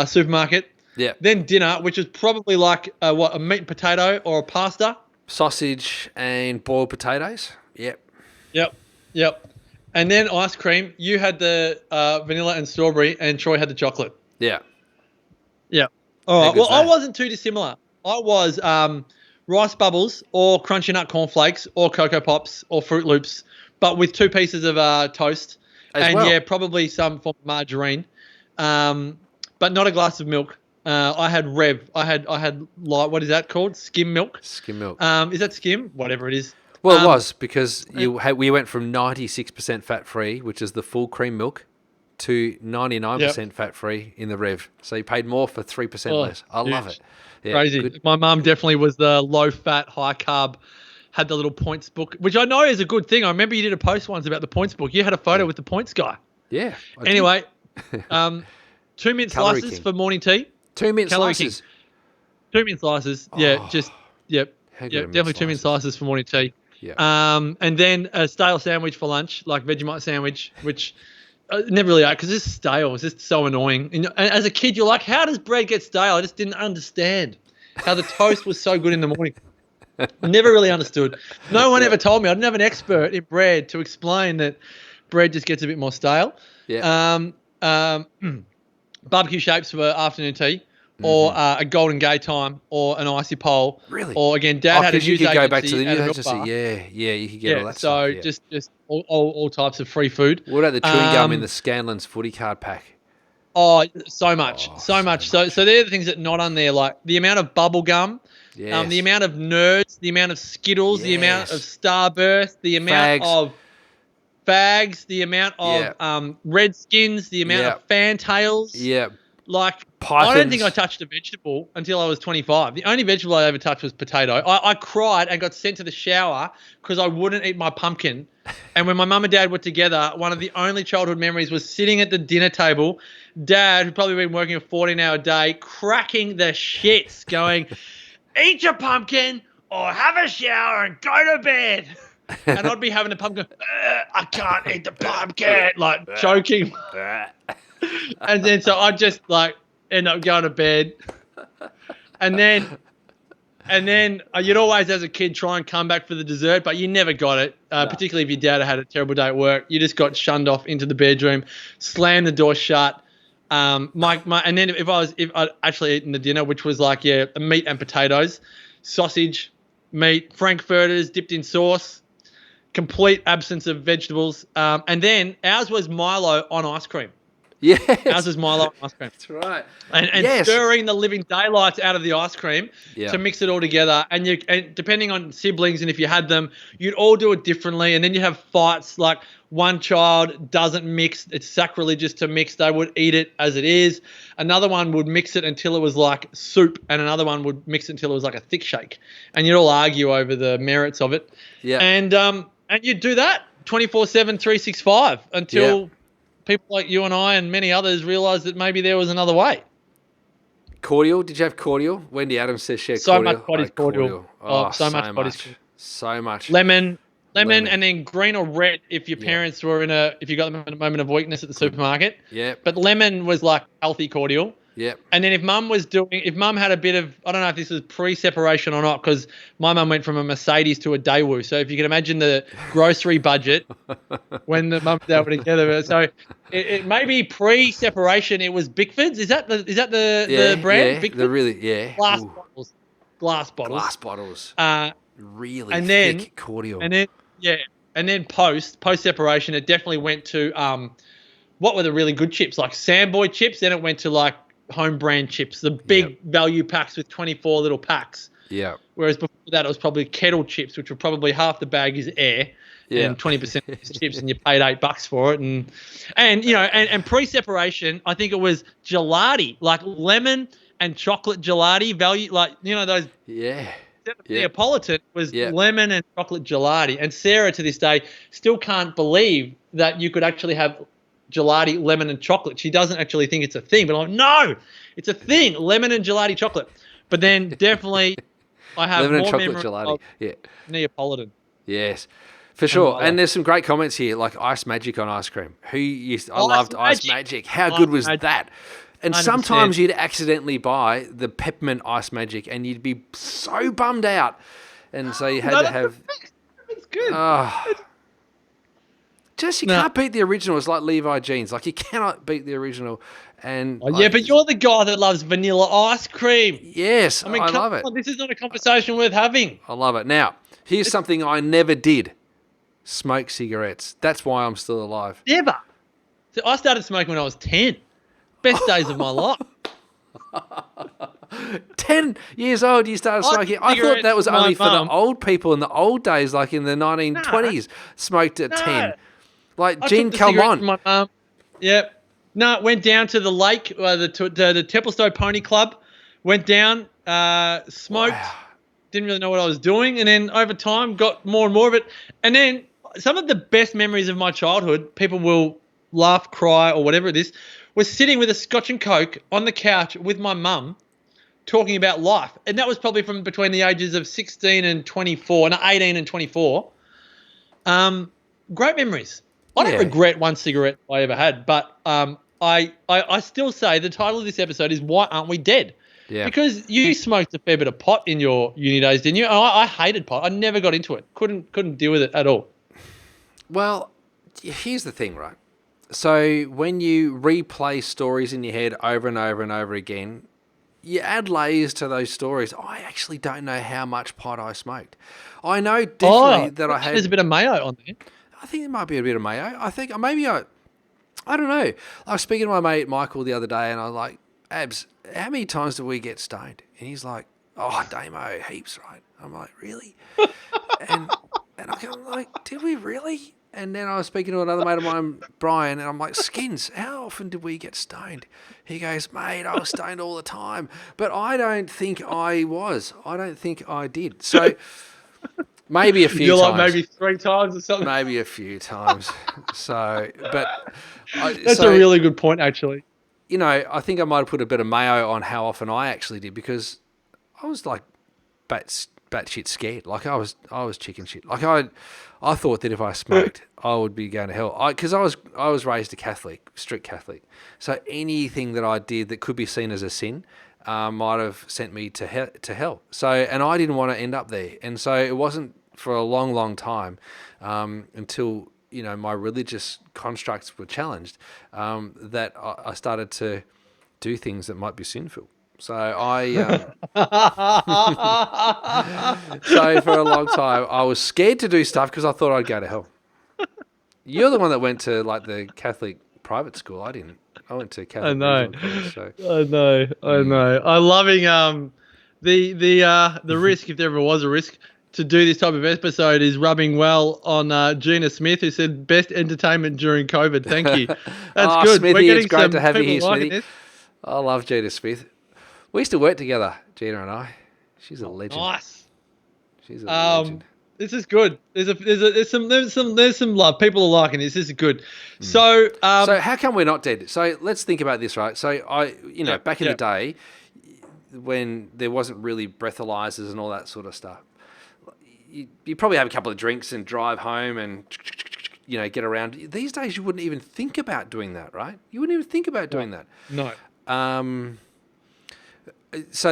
supermarket. Yeah. Then dinner, which is probably like a meat and potato or a pasta. Sausage and boiled potatoes. Yep. And then ice cream. You had the vanilla and strawberry, and Troy had the chocolate. Yeah. All right. Well, I wasn't too dissimilar. I was rice bubbles or crunchy nut cornflakes or Cocoa Pops or Fruit Loops, but with 2 pieces of toast probably some form of margarine, but not a glass of milk. I had Rev. I had light. What is that called? Skim milk. Skim milk. Is that skim? Whatever it is. Well, it was because we went from 96% fat free, which is the full cream milk, to 99% fat free in the Rev. So you paid more for 3% less. I love it. Yeah, crazy. Good. My mum definitely was the low fat, high carb, had the little points book, which I know is a good thing. I remember you did a post once about the points book. You had a photo with the points guy. Yeah. Anyway, 2 mint Calorie slices king. for morning tea. 2 mint Calorie slices. king. 2 mint slices. Definitely 2 mint slices for morning tea. Yeah. And then a stale sandwich for lunch, like Vegemite sandwich, which I never really ate because it's stale. It's just so annoying. And as a kid, you're like, how does bread get stale? I just didn't understand how the toast was so good in the morning. Never really understood. No one ever told me. I didn't have an expert in bread to explain that bread just gets a bit more stale. Yeah. Barbecue shapes for afternoon tea. Or a Golden Gay time, or an icy pole. Really? Or again, Dad had a news you could agency go back to the and news a agency. milk bar. Yeah, you could get all that so stuff. just all types of free food. What about the chewing gum in the Scanlon's footy card pack? Oh, so much. So they're the things that are not on there, like the amount of bubble gum, the amount of Nerds, the amount of Skittles, the amount of Starburst, the amount of fags, the amount of Redskins, the amount of Fantails. Yeah. Like, Pythons. I don't think I touched a vegetable until I was 25. The only vegetable I ever touched was potato. I cried and got sent to the shower because I wouldn't eat my pumpkin. And when my mum and dad were together, one of the only childhood memories was sitting at the dinner table, Dad, who'd probably been working a 14-hour day, cracking the shits, going, eat your pumpkin or have a shower and go to bed. And I'd be having a pumpkin, I can't eat the pumpkin, like choking. And then so I'd just like end up going to bed. And then you'd always, as a kid, try and come back for the dessert, but you never got it, particularly if your dad had a terrible day at work. You just got shunned off into the bedroom, slammed the door shut. And then if I'd actually eaten the dinner, which was like, meat and potatoes, sausage, meat, frankfurters dipped in sauce, complete absence of vegetables. And then ours was Milo on ice cream. Yes. Ours was Milo on ice cream. That's right. And stirring the living daylights out of the ice cream to mix it all together. And depending on siblings and if you had them, you'd all do it differently. And then you have fights like one child doesn't mix. It's sacrilegious to mix. They would eat it as it is. Another one would mix it until it was like soup. And another one would mix it until it was like a thick shake. And you'd all argue over the merits of it. Yeah. And you'd do that 24/7, 365 until people like you and I and many others realised that maybe there was another way. Cordial? Did you have cordial? Wendy Adams says she had so cordial. Much body's cordial. So much body's cordial. So much. Lemon, and then green or red if your parents were if you got them in a moment of weakness at the supermarket. Yeah. But lemon was like healthy cordial. Yep. And then if mum had a bit of, I don't know if this was pre-separation or not, because my mum went from a Mercedes to a Daewoo. So if you can imagine the grocery budget when the mum and dad were together. So it maybe pre-separation, it was Bickford's. Is that the brand? Yeah. Bickford's? The really, yeah. Glass Ooh, bottles. Glass bottles. glass bottles. Uh, Really and then, thick cordial. and then post separation, it definitely went to what were the really good chips, like Samboy chips. Then it went to like home brand chips, the big value packs with 24 little packs. Yeah. Whereas before that, it was probably kettle chips, which were probably half the bag is air, and 20% is chips, and you paid $8 for it. And you know, and pre-separation, I think it was gelati, like lemon and chocolate gelati value, like you know those. Yeah. Neapolitan was lemon and chocolate gelati, and Sarah to this day still can't believe that you could actually have gelati, lemon, and chocolate. She doesn't actually think it's a thing, but I'm like, no, it's a thing, lemon and gelati chocolate. But then definitely, I have lemon and more chocolate memory gelati. of Neapolitan. Yes, for sure. And there's some great comments here, like Ice Magic on ice cream. I loved Ice Magic. How good was that? And 100%. Sometimes you'd accidentally buy the peppermint Ice Magic, and you'd be so bummed out, and so you had to have. It's good. You can't beat the original. It's like Levi jeans. Like you cannot beat the original. And but you're the guy that loves vanilla ice cream. Yes, I love it. This is not a conversation worth having. I love it. Now, here's something I never did: smoke cigarettes. That's why I'm still alive. Never. So I started smoking when I was 10. Best days of my life. 10 years old, you started smoking. I thought that was only for the old people in the old days, like in the 1920s, smoked at 10. Like Jean Calment. My mum. Yep. No, went down to the lake, the Templestowe Pony Club. Went down, smoked. Wow. Didn't really know what I was doing, and then over time got more and more of it. And then some of the best memories of my childhood, people will laugh, cry, or whatever it is, was sitting with a Scotch and Coke on the couch with my mum talking about life. And that was probably from between the ages of 16 and 24, no, 18 and 24. Great memories. I don't regret one cigarette I ever had, but I still say the title of this episode is Why Aren't We Dead? Yeah. Because you smoked a fair bit of pot in your uni days, didn't you? I hated pot. I never got into it. Couldn't deal with it at all. Well, here's the thing, right? So when you replay stories in your head over and over and over again, you add layers to those stories. I actually don't know how much pot I smoked. I know definitely that I had... There's a bit of mayo on there. I think there might be a bit of mayo. I think maybe I don't know. I was speaking to my mate Michael the other day, and I was like, Abs, how many times do we get stoned? And he's like, oh, Damo, heaps, right? I'm like, really? and I'm like, did we really? And then I was speaking to another mate of mine, Brian, and I'm like, Skins, how often did we get stoned? He goes, mate, I was stoned all the time. But I don't think I was. I don't think I did. So maybe a few times. Like maybe 3 times or something? Maybe a few times. So, but... That's a really good point, actually. You know, I think I might have put a bit of mayo on how often I actually did, because I was like batshit scared. Like I was chicken shit. Like I thought that if I smoked, I would be going to hell. Because I was raised a Catholic, strict Catholic. So anything that I did that could be seen as a sin might have sent me to hell. So, and I didn't want to end up there. And so it wasn't for a long, long time until, you know, my religious constructs were challenged that I started to do things that might be sinful. So so for a long time, I was scared to do stuff because I thought I'd go to hell. You're the one that went to like the Catholic private school. I didn't. I went to Catholic. I know. College, so. I know. I'm loving the risk, if there ever was a risk, to do this type of episode is rubbing well on Gina Smith, who said best entertainment during COVID. Thank you. That's good. Smithy, We're getting it's great to have you here, Smithy. This. I love Gina Smith. We used to work together, Gina and I. She's a legend. Nice. She's a legend. This is good. There's some love. People are liking this. This is good. So how come we're not dead? So let's think about this, right? So back in the day, when there wasn't really breathalyzers and all that sort of stuff, you probably have a couple of drinks and drive home and get around. These days, you wouldn't even think about doing that, right? You wouldn't even think about doing that. No. So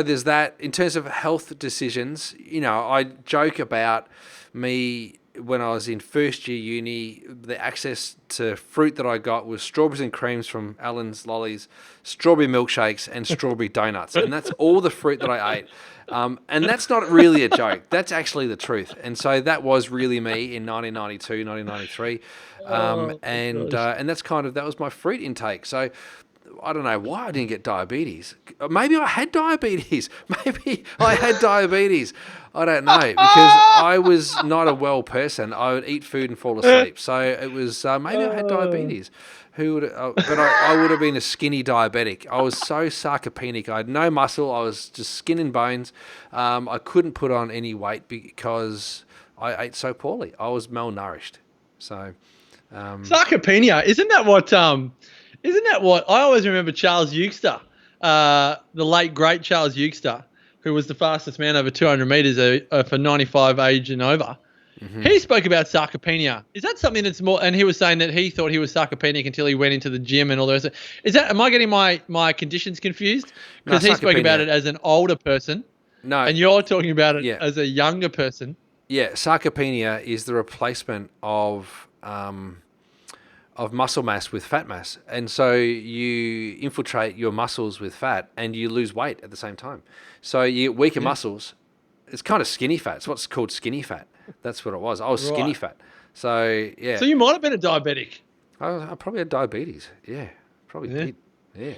there's that. In terms of health decisions, I joke about me when I was in first year uni, the access to fruit that I got was strawberries and creams from Allen's Lollies, strawberry milkshakes, and strawberry donuts. And that's all the fruit that I ate. And that's not really a joke. That's actually the truth. And so that was really me in 1992, 1993. And that was my fruit intake. So I don't know why I didn't get diabetes. Maybe I had diabetes. Maybe I had diabetes. I don't know, because I was not a well person. I would eat food and fall asleep. So it was maybe I had diabetes. But I would have been a skinny diabetic. I was so sarcopenic. I had no muscle. I was just skin and bones. I couldn't put on any weight because I ate so poorly. I was malnourished. So sarcopenia, isn't that what I always remember? Charles Eugster, the late great Charles Eugster, who was the fastest man over 200 meters for 95 age and over. Mm-hmm. He spoke about sarcopenia. Is that something that's more? And he was saying that he thought he was sarcopenic until he went into the gym and all the rest. Am I getting my conditions confused? Because he spoke about it as an older person. No, and you're talking about it as a younger person. Yeah, sarcopenia is the replacement of muscle mass with fat mass. And so you infiltrate your muscles with fat and you lose weight at the same time. So you get weaker muscles. It's kind of skinny fat. It's what's called skinny fat. That's what it was. I was skinny fat. So, yeah. So you might have been a diabetic. I probably had diabetes. Yeah, probably did. Yeah.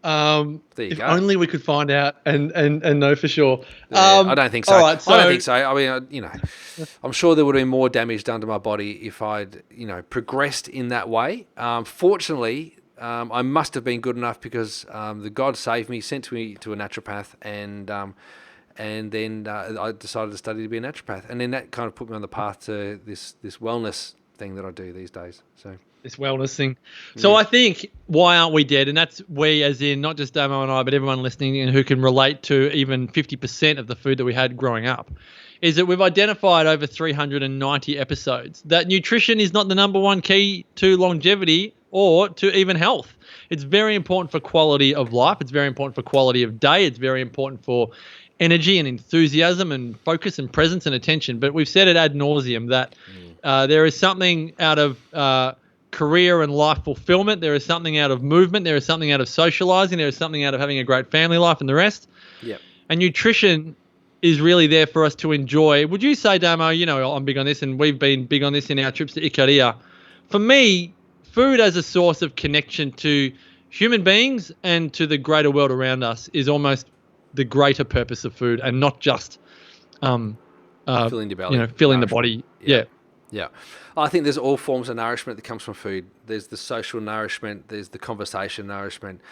There you if go. Only we could find out and know for sure. I don't think so. All right, I don't think so. I mean, I'm sure there would have been more damage done to my body if I'd, progressed in that way. Fortunately, I must have been good enough because the God saved me, sent me to a naturopath, and then I decided to study to be a naturopath, and then that kind of put me on the path to this wellness thing that I do these days. So. This wellness thing. So I think why aren't we dead? And that's we as in not just Damo and I, but everyone listening and who can relate to even 50% of the food that we had growing up, is that we've identified over 390 episodes that nutrition is not the number one key to longevity or to even health. It's very important for quality of life. It's very important for quality of day. It's very important for energy and enthusiasm and focus and presence and attention. But we've said it ad nauseum that there is something out of career and life fulfillment. There is something out of movement. There is something out of socializing. There is something out of having a great family life and the rest. Yep. And nutrition is really there for us to enjoy. Would you say, Damo, I'm big on this and we've been big on this in our trips to Ikaria. For me, food as a source of connection to human beings and to the greater world around us is almost the greater purpose of food and not just filling the belly. Filling the body. Yeah. Yeah. I think there's all forms of nourishment that comes from food. There's the social nourishment. There's the conversation nourishment.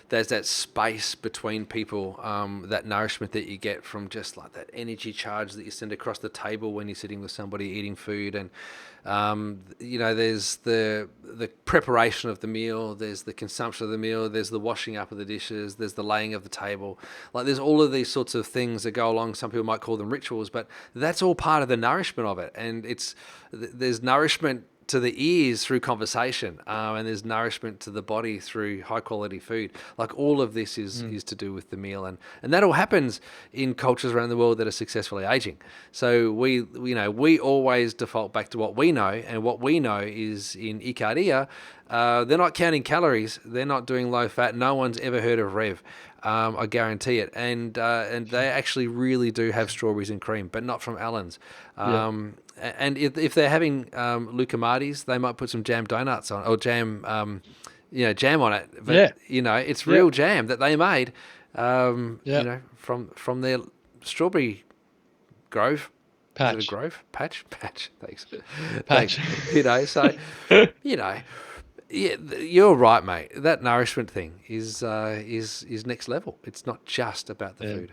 There's that space between people, that nourishment that you get from just like that energy charge that you send across the table when you're sitting with somebody eating food. And, there's the preparation of the meal. There's the consumption of the meal. There's the washing up of the dishes. There's the laying of the table. Like there's all of these sorts of things that go along. Some people might call them rituals, but that's all part of the nourishment of it. And there's nourishment to the ears through conversation, and there's nourishment to the body through high quality food. Like all of this is to do with the meal, and that all happens in cultures around the world that are successfully aging. So we always default back to what we know, and what we know is in Ikaria, they're not counting calories, they're not doing low fat. No one's ever heard of Rev. I guarantee it, and they actually really do have strawberries and cream, but not from Allen's. And if they're having Lucamatis, they might put some jam donuts on or jam on it. But it's real jam that they made, from their strawberry grove. Patch. Is it a grove? Patch. Thanks. Patch. So yeah, you're right, mate. That nourishment thing is next level. It's not just about the food.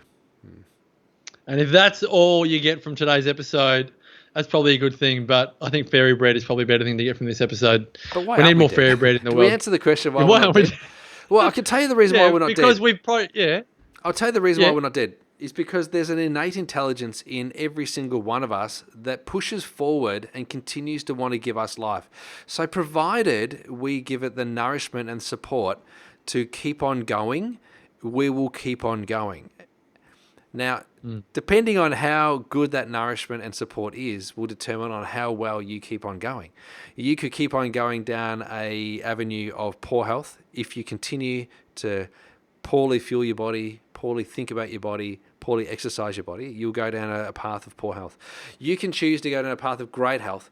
And if that's all you get from today's episode, that's probably a good thing. But I think fairy bread is probably a better thing to get from this episode. But why we need more fairy bread in the world. We answer the question why we're not dead? Well, I can tell you the reason why we're not dead. Because I'll tell you the reason why we're not dead. Is because there's an innate intelligence in every single one of us that pushes forward and continues to want to give us life. So provided we give it the nourishment and support to keep on going, we will keep on going. Now, depending on how good that nourishment and support is, will determine on how well you keep on going. You could keep on going down a avenue of poor health if you continue to poorly fuel your body, poorly think about your body, poorly exercise your body. You'll go down a path of poor health. You can choose to go down a path of great health.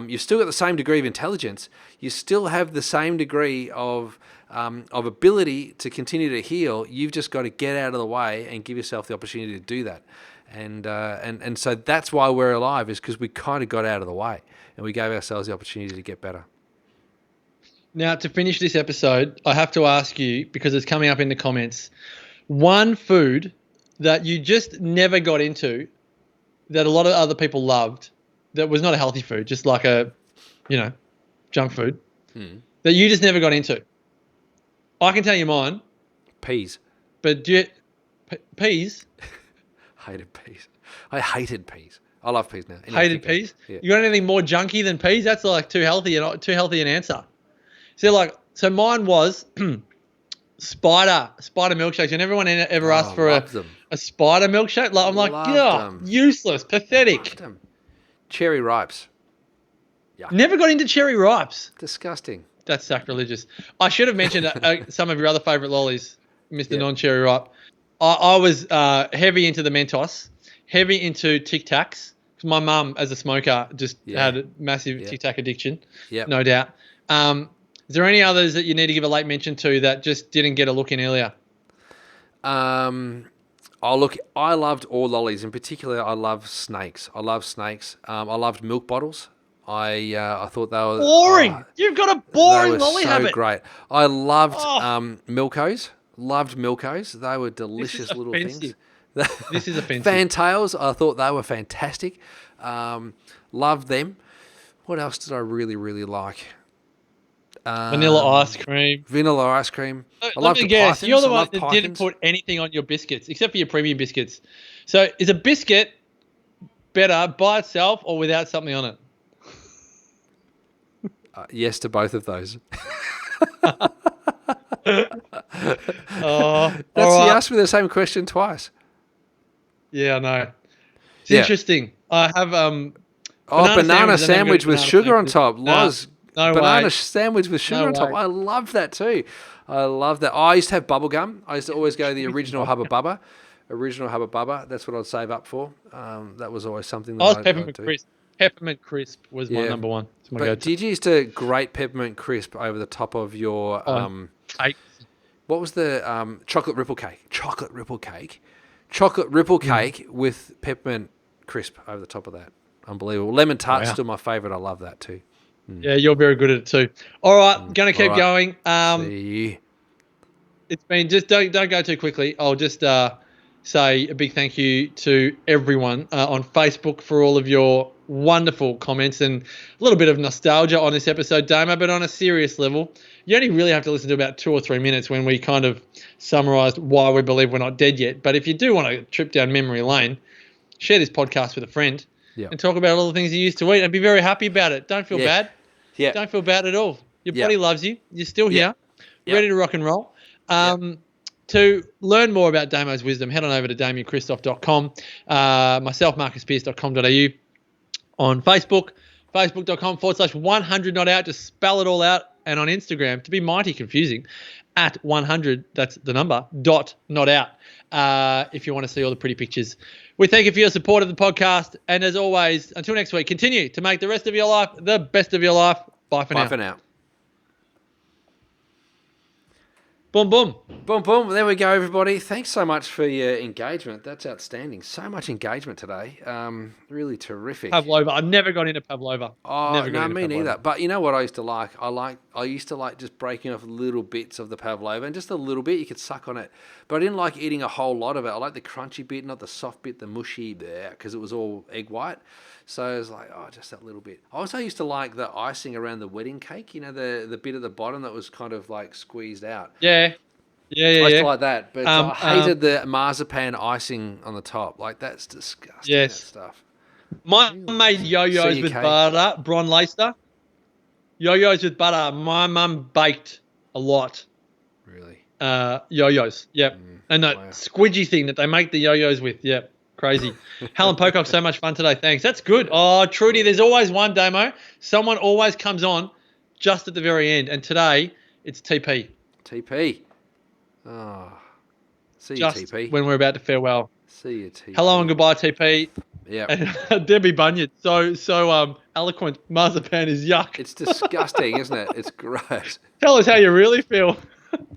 You've still got the same degree of intelligence. You still have the same degree of ability to continue to heal. You've just got to get out of the way and give yourself the opportunity to do that. And so that's why we're alive, is because we kind of got out of the way and we gave ourselves the opportunity to get better. Now, to finish this episode, I have to ask you, because it's coming up in the comments, one food that you just never got into that a lot of other people loved, that was not a healthy food, just like a, junk food, that you just never got into. I can tell you mine. Peas. But peas? Hated peas. I hated peas. I love peas now. Hated peas? Yeah. You got anything more junky than peas? That's like too healthy an answer. So mine was spider milkshakes. And everyone ever asked for a spider milkshake? I'm like, useless, pathetic. Loved them. Cherry ripes. Yuck. Never got into cherry ripes. Disgusting. That's sacrilegious. I should have mentioned some of your other favourite lollies, Mr. Non-Cherry Ripe. I was heavy into the Mentos, heavy into Tic Tacs. Because my mum, as a smoker, just had a massive Tic Tac addiction, no doubt. Is there any others that you need to give a late mention to that just didn't get a look in earlier? I loved all lollies. In particular, I love snakes. I loved milk bottles. I thought they were boring. You've got a boring lolly habit. They were so great. I loved Milkos. Loved Milkos. They were delicious little things. This is offensive. Fantails. I thought they were fantastic. Loved them. What else did I really, really like? Vanilla ice cream. I Let me guess. Pythons. You're the one that didn't put anything on your biscuits, except for your premium biscuits. So is a biscuit better by itself or without something on it? Yes to both of those. You asked me the same question twice. Yeah, I know. It's interesting. I have banana sandwich with sugar on top. Banana way. Sandwich with sugar on top. I love that too. I love that. I used to have bubble gum. I used to always go the original Hubba Bubba. That's what I'd save up for. That was always something that Peppermint Crisp. Peppermint Crisp was my number one. But did you used to grate Peppermint Crisp over the top of your cake? What was the chocolate ripple cake? Chocolate ripple cake with Peppermint Crisp over the top of that. Unbelievable. Lemon tart's still my favourite. I love that too. Yeah, you're very good at it too. All right, going to keep going. See. It's been just don't go too quickly. I'll just say a big thank you to everyone on Facebook for all of your wonderful comments and a little bit of nostalgia on this episode, Damo. But on a serious level, you only really have to listen to about 2 or 3 minutes when we kind of summarised why we believe we're not dead yet. But if you do want to trip down memory lane, share this podcast with a friend. And talk about all the things you used to eat and be very happy about it. Don't feel bad. Yeah. Don't feel bad at all. Your body loves you. You're still here, ready to rock and roll. To learn more about Damo's wisdom, head on over to damiankristof.com. Myself, marcuspierce.com.au. On Facebook, facebook.com/100 not out. Just spell it all out. And on Instagram, to be mighty confusing, at 100, that's the number, .not out. If you want to see all the pretty pictures. We thank you for your support of the podcast. And as always, until next week, continue to make the rest of your life the best of your life. Bye for now. Bye for now. Boom, boom. Boom, boom. There we go, everybody. Thanks so much for your engagement. That's outstanding. So much engagement today. Really terrific. Pavlova. I've never got into Pavlova. No, me neither. But you know what I used to like? I used to like just breaking off little bits of the Pavlova, and just a little bit, you could suck on it. But I didn't like eating a whole lot of it. I like the crunchy bit, not the soft bit, the mushy there, because it was all egg white. So I was like, just that little bit. I also used to like the icing around the wedding cake, the bit at the bottom that was kind of like squeezed out. Yeah. I used to like that, but I hated the marzipan icing on the top. Like, that's disgusting, that stuff. My mum made yo-yos with butter, Bron Leicester. Yo-yos with butter. My mum baked a lot. Really? yo-yos. Yep. And that squidgy thing that they make the yo-yos with. Yep. Crazy. Helen Pocock, so much fun today. Thanks. That's good. Oh, Trudy, there's always one, Damo. Someone always comes on just at the very end. And today, it's TP. TP. Oh, see you, Just TP. when we're about to farewell. See you, TP. Hello and goodbye, TP. Yeah. And Debbie Bunyard, so eloquent. Marzipan is yuck. It's disgusting, isn't it? It's gross. Tell us how you really feel.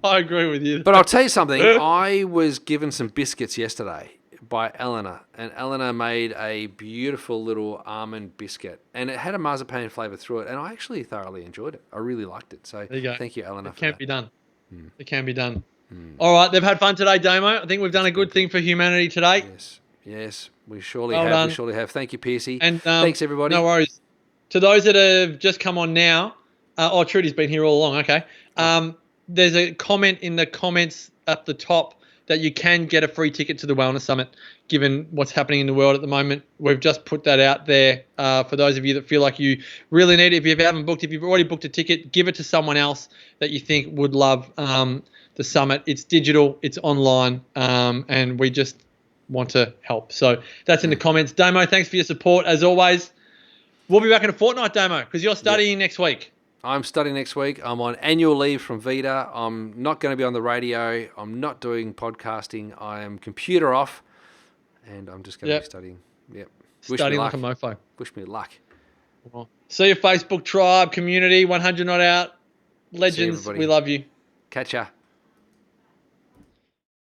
I agree with you. But I'll tell you something. I was given some biscuits yesterday by Eleanor, and Eleanor made a beautiful little almond biscuit, and it had a marzipan flavour through it, and I actually thoroughly enjoyed it. I really liked it. So there you go. Thank you, Eleanor. It can't be done. It can be done. All right, they've had fun today, Damo. I think we've done a good thing for humanity today. Yes, we surely Well have. done. We surely have. Thank you, Piercy. And thanks, everybody. No worries. To those that have just come on now, Trudy's been here all along. Okay. There's a comment in the comments at the top that you can get a free ticket to the Wellness Summit, given what's happening in the world at the moment. We've just put that out there for those of you that feel like you really need it. If you haven't booked, if you've already booked a ticket, give it to someone else that you think would love the summit. It's digital, it's online, and we just want to help. So that's in the comments. Damo, thanks for your support as always. We'll be back in a fortnight, Damo, because you're studying next week. I'm studying next week. I'm on annual leave from Vita. I'm not going to be on the radio. I'm not doing podcasting. I am computer off, and I'm just going to be studying. Yep. Studying like a mofo. Wish me luck. See you, Facebook tribe, community, 100 not out. Legends, we love you. Catch ya.